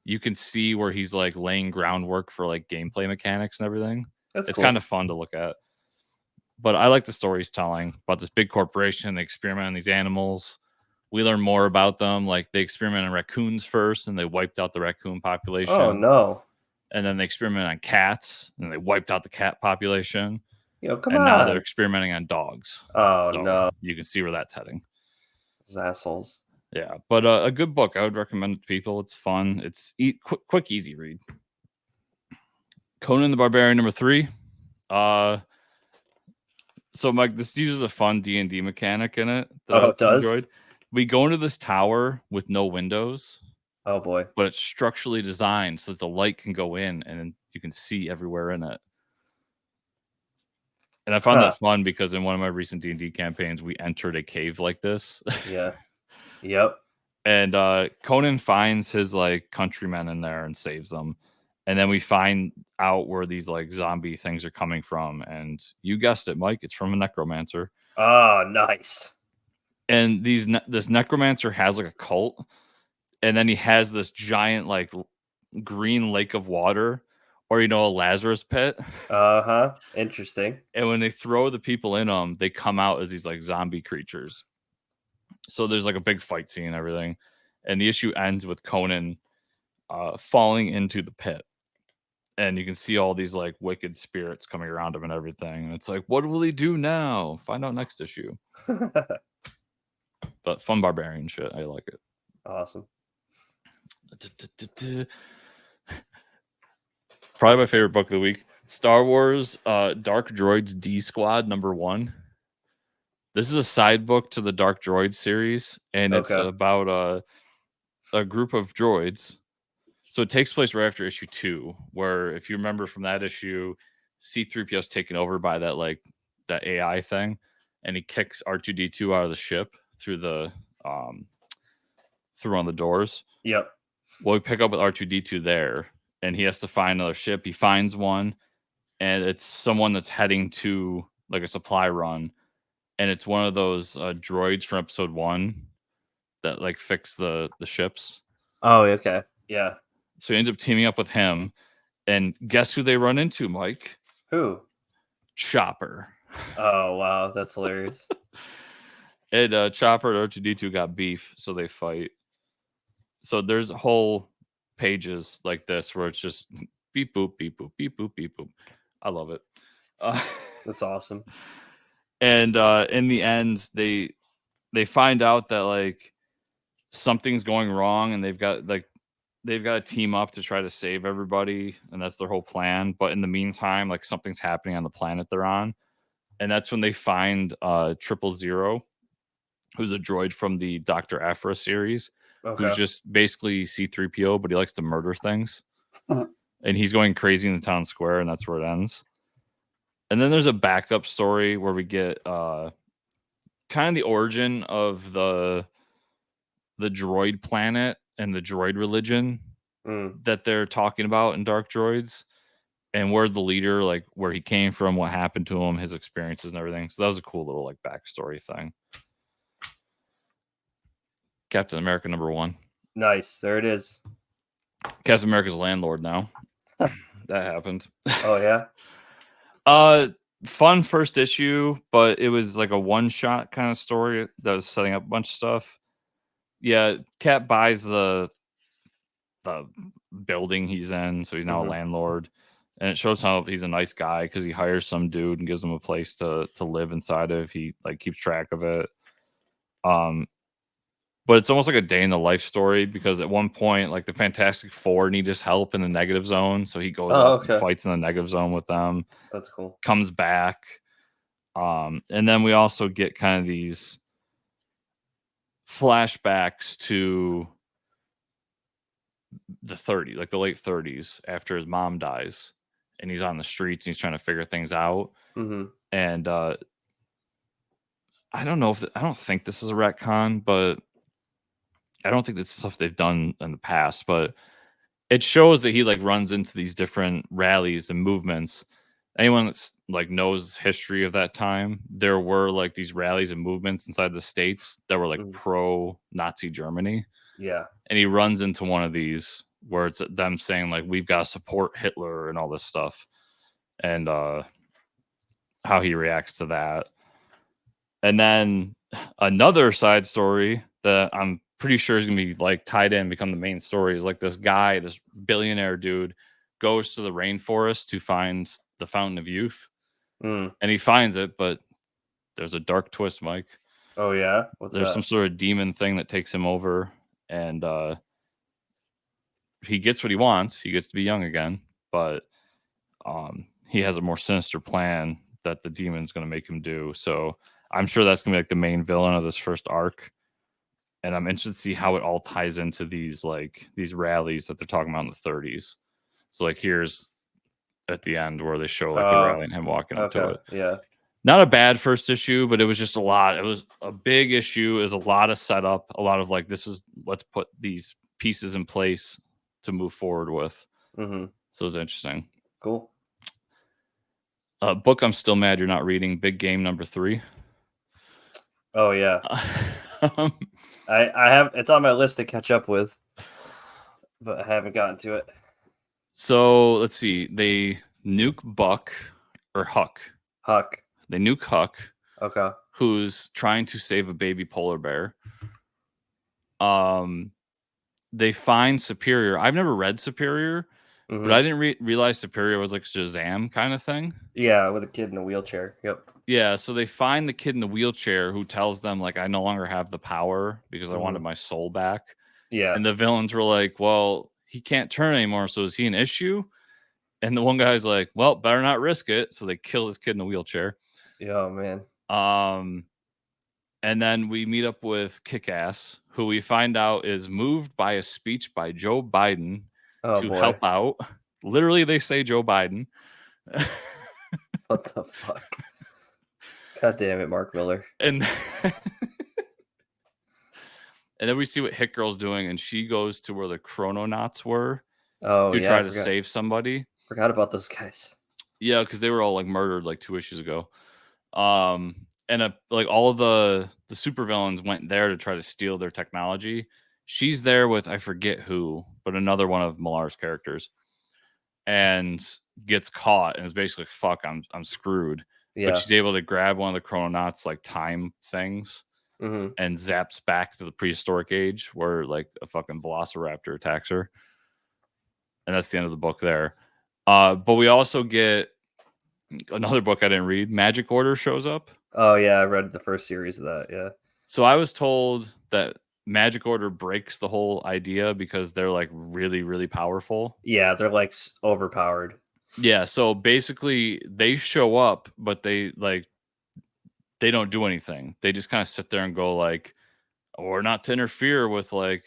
you can see where he's laying groundwork for gameplay mechanics and everything.
That's
It's
cool.
kind of fun to look at. But I like the stories telling about this big corporation. They experiment on these animals. We learn more about them. They experiment on raccoons first, and they wiped out the raccoon population.
Oh no.
And then they experiment on cats, and they wiped out the cat population.
Come
And now they're
on.
experimenting on dogs.
Oh
So
no.
you can see where that's heading.
Those assholes.
Yeah, but a good book. I would recommend it to people. It's fun. It's quick, easy read. Conan the Barbarian number 3. So Mike, this uses a fun D&D mechanic in it that I
It does?
enjoyed. We go into this tower with no windows.
Oh boy.
But it's structurally designed so that the light can go in and you can see everywhere in it. And I found that fun because in one of my recent D&D campaigns, we entered a cave like this.
Yeah. Yep.
And Conan finds his countrymen in there and saves them. And then we find out where these like zombie things are coming from, and you guessed it, Mike, it's from a necromancer.
Oh, nice.
And this necromancer has like a cult, and then he has this giant like green lake of water, or a Lazarus pit.
Interesting.
And when they throw the people in them, they come out as these like zombie creatures. So there's like a big fight scene and everything, and the issue ends with Conan falling into the pit, and you can see all these like wicked spirits coming around him and everything. And it's like, what will he do now? Find out next issue. But fun barbarian shit. I like it.
Awesome.
Probably my favorite book of the week. Star Wars Dark Droids-D-Squad #1. This is a side book to the Dark Droids series, and it's about a group of droids. So it takes place right after issue 2, where if you remember from that issue, C-3PO is taken over by that AI thing, and he kicks R2-D2 out of the ship through one of the doors.
Yep.
Well, we pick up with R2-D2 there, and he has to find another ship. He finds one, and it's someone that's heading to like a supply run, and it's one of those droids from episode 1 that like fix the ships.
Oh, okay. Yeah.
So he ends up teaming up with him, and guess who they run into, Mike?
Who?
Chopper.
Oh, wow. That's hilarious.
And Chopper and R2-D2 got beef, so they fight. So there's whole pages like this where it's just beep, boop, beep, boop, beep, boop, beep, boop. I love it.
That's awesome.
And in the end, they find out that like something's going wrong, and they've got to team up to try to save everybody, and that's their whole plan. But in the meantime, like something's happening on the planet they're on, and that's when they find 000, who's a droid from the Dr. Aphra series, who's just basically C-3PO, but he likes to murder things. And he's going crazy in the town square, and that's where it ends. And then there's a backup story where we get kind of the origin of the droid planet and the droid religion that they're talking about in Dark Droids, and where the leader, like where he came from, what happened to him, his experiences and everything. So that was a cool little like backstory thing. Captain America #1.
Nice. There it is.
Captain America's landlord now. That happened.
Oh, yeah?
Fun first issue, but it was like a one-shot kind of story that was setting up a bunch of stuff. Yeah, Cap buys the building he's in, so he's now a landlord. And it shows how he's a nice guy because he hires some dude and gives him a place to live inside of. He like keeps track of it. But it's almost like a day in the life story, because at one point, like the Fantastic Four need his help in the negative zone, so he goes up and fights in the negative zone with them.
That's cool.
Comes back, and then we also get kind of these flashbacks to the like the late 30s, after his mom dies, and he's on the streets and he's trying to figure things out. And I don't think this is a retcon, but I don't think that's stuff they've done in the past, but it shows that he like runs into these different rallies and movements. Anyone that's like knows history of that time, there were like these rallies and movements inside the States that were like pro Nazi Germany.
Yeah.
And he runs into one of these where it's them saying like, we've got to support Hitler and all this stuff, and how he reacts to that. And then another side story that I'm pretty sure is going to be like tied in, become the main story, is like this guy, this billionaire dude, goes to the rainforest to find the Fountain of Youth. And he finds it, but there's a dark twist, Mike.
Oh, yeah?
There's some sort of demon thing that takes him over, and he gets what he wants. He gets to be young again, but he has a more sinister plan that the demon's going to make him do. So I'm sure that's going to be like the main villain of this first arc. And I'm interested to see how it all ties into these rallies that they're talking about in the 30s. So like here's at the end where they show like the rally and him walking up to it.
Yeah.
Not a bad first issue, but it was just a lot. It was a big issue. It was a lot of setup, a lot of like, let's put these pieces in place to move forward with. So it's interesting.
Cool.
Book I'm still mad you're not reading. Big Game #3.
Oh yeah. I have, it's on my list to catch up with, but I haven't gotten to it.
So let's see. They nuke Buck or Huck.
Huck.
They nuke Huck.
Okay.
Who's trying to save a baby polar bear. They find Superior. I've never read Superior, but I didn't realize Superior was like Shazam kind of thing.
Yeah, with a kid in a wheelchair. Yep.
Yeah, so they find the kid in the wheelchair who tells them like I no longer have the power because I wanted my soul back.
Yeah.
And the villains were like, well, he can't turn anymore, so is he an issue? And the one guy's like, well, better not risk it. So they kill this kid in the wheelchair.
Oh man.
And then we meet up with Kick-Ass, who we find out is moved by a speech by Joe Biden to help out. Literally, they say Joe Biden.
What the fuck? God damn it, Mark Miller.
And then we see what Hit Girl's doing, and she goes to where the Chrononauts were to try to save somebody.
Forgot about those guys.
Yeah, because they were all like murdered like 2 issues ago. And like all of the supervillains went there to try to steal their technology. She's there with I forget who, but another one of Millar's characters, and gets caught and is basically like, fuck, I'm screwed. Yeah. But she's able to grab one of the Chrononauts like time things and zaps back to the prehistoric age where like a fucking velociraptor attacks her. And that's the end of the book there. But we also get another book I didn't read. Magic Order shows up.
Oh yeah, I read the first series of that. Yeah.
So I was told that Magic Order breaks the whole idea because they're like really, really powerful.
Yeah, they're like overpowered.
Yeah, so basically they show up, but they don't do anything. They just kind of sit there and go like, or not to interfere with like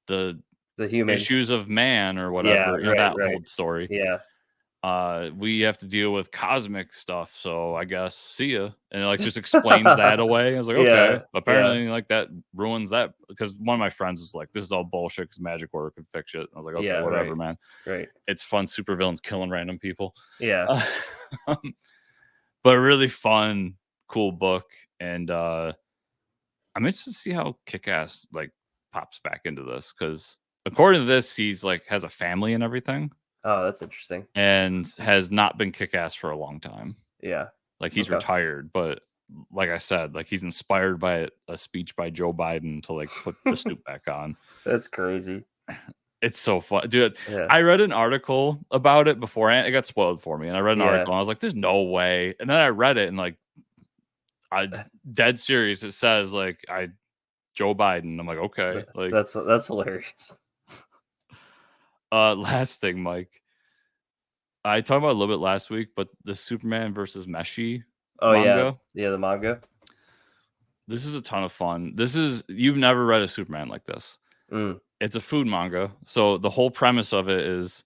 the
humans.
Issues of man or whatever. Yeah, that old story.
Yeah.
We have to deal with cosmic stuff, so I guess see ya. And it like just explains that away. I was like, okay, apparently like that ruins that, because one of my friends was like, this is all bullshit because Magic Order could fix it. I was like, okay, whatever, man.
Right.
It's fun supervillains killing random people.
Yeah.
But a really fun, cool book. And I'm interested to see how Kick-Ass like pops back into this, because according to this, he's like has a family and everything.
Oh, that's interesting.
And has not been Kick-Ass for a long time.
Yeah.
Like he's retired, but like I said, like he's inspired by a speech by Joe Biden to like put the suit back on.
That's crazy.
It's so fun, dude. Yeah. I read an article about it beforehand. It got spoiled for me, and I read an article and I was like, there's no way. And then I read it and like I dead serious. It says like Joe Biden. I'm like, okay. Like
that's hilarious.
Last thing, Mike. I talked about it a little bit last week, but the Superman versus Meshi manga.
Yeah, the manga.
This is a ton of fun. You've never read a Superman like this. It's a food manga. So the whole premise of it is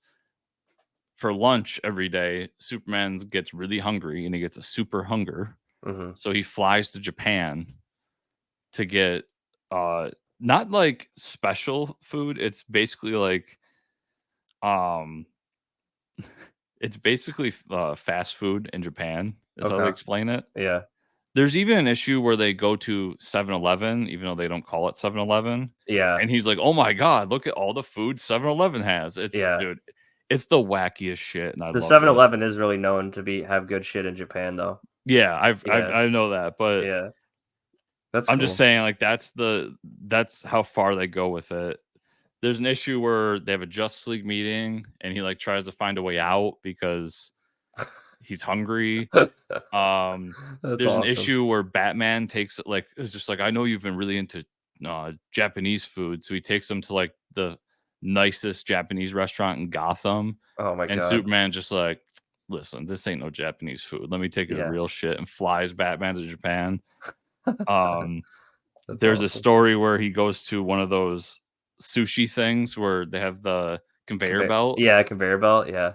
for lunch every day, Superman gets really hungry and he gets a super hunger. So he flies to Japan to get not like special food. It's basically like it's basically fast food in Japan is how they explain it.
Yeah.
There's even an issue where they go to 7-Eleven, even though they don't call it 7-Eleven.
Yeah.
And he's like, oh my God, look at all the food 7-Eleven has. Dude, it's the wackiest shit. And
the 7-Eleven is really known to have good shit in Japan, though.
Yeah, I know that, but
yeah,
I'm just saying, like that's how far they go with it. There's an issue where they have a Justice League meeting, and he like tries to find a way out because he's hungry. There's an issue where Batman is just like, I know you've been really into Japanese food, so he takes him to like the nicest Japanese restaurant in Gotham.
Oh my God!
And Superman just like, listen, this ain't no Japanese food. Let me take it to real shit, and flies Batman to Japan. There's a story where he goes to one of those sushi things where they have the conveyor belt.
Yeah, conveyor belt. Yeah.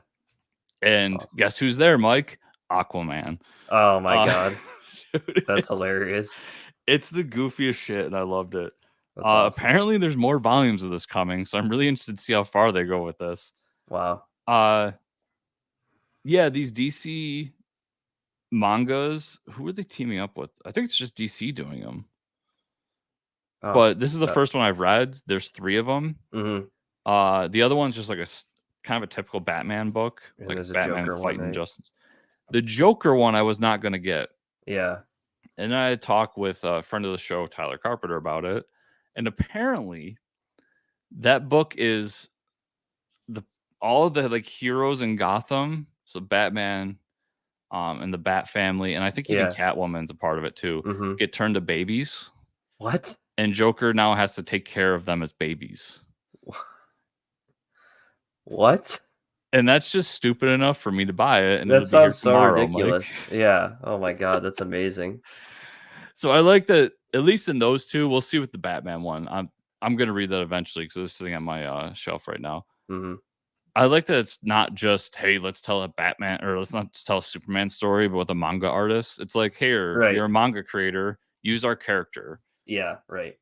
And guess who's there, Mike? Aquaman.
Oh my God. Dude, that's hilarious.
It's the goofiest shit, and I loved it. Apparently there's more volumes of this coming, so I'm really interested to see how far they go with this.
Wow.
Yeah, these DC mangas. Who are they teaming up with? I think it's just DC doing them.
Oh,
but this is the first one I've read. There's 3 of them. The other one's just like a kind of a typical Batman book,
and
like
there's a
Batman
Joker
fighting
one, right?
justice. The Joker one I was not going to get.
Yeah.
And I had talked with a friend of the show, Tyler Carpenter, about it. And apparently that book is all of the like heroes in Gotham. So Batman, and the Bat family, and I think even Catwoman's a part of it too, get turned to babies.
What?
And Joker now has to take care of them as babies.
What?
And that's just stupid enough for me to buy it, and
That
it'll be here
sounds so
tomorrow,
ridiculous.
Mike.
Yeah. Oh my god, that's amazing.
So I like that. At least in those 2, we'll see with the Batman one. I'm gonna read that eventually because it's sitting on my shelf right now. I like that it's not just, hey, let's tell a Batman or let's not just tell a Superman story, but with a manga artist. It's like, here, you're a manga creator, use our character.
Yeah, right.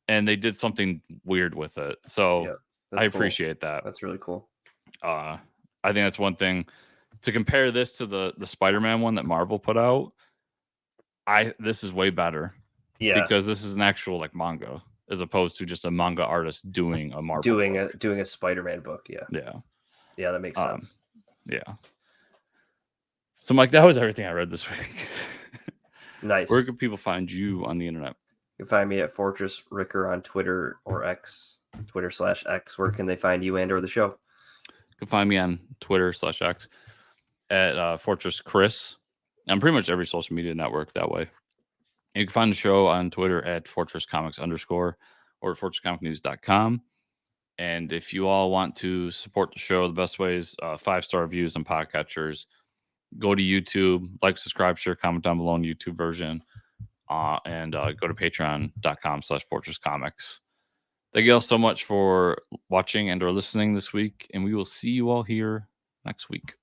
And they did something weird with it. So I appreciate that.
That's really cool.
I think that's one thing. To compare this to the Spider-Man one that Marvel put out, this is way better.
Yeah.
Because this is an actual like manga as opposed to just a manga artist doing a Marvel book.
doing a Spider-Man book, yeah.
Yeah.
Yeah, that makes sense.
Yeah. So Mike, that was everything I read this week.
Nice.
Where can people find you on the internet?
You can find me at Fortress Ricker on Twitter or X, Twitter/X. Where can they find you and or the show?
You can find me on Twitter/X at Fortress Chris. I'm pretty much every social media network that way. You can find the show on Twitter at FortressComics_ or at FortressComicNews.com. And if you all want to support the show, the best way is 5-star reviews on podcatchers. Go to YouTube, like, subscribe, share, comment down below on the YouTube version, and go to patreon.com/FortressComics. Thank you all so much for watching and or listening this week, and we will see you all here next week.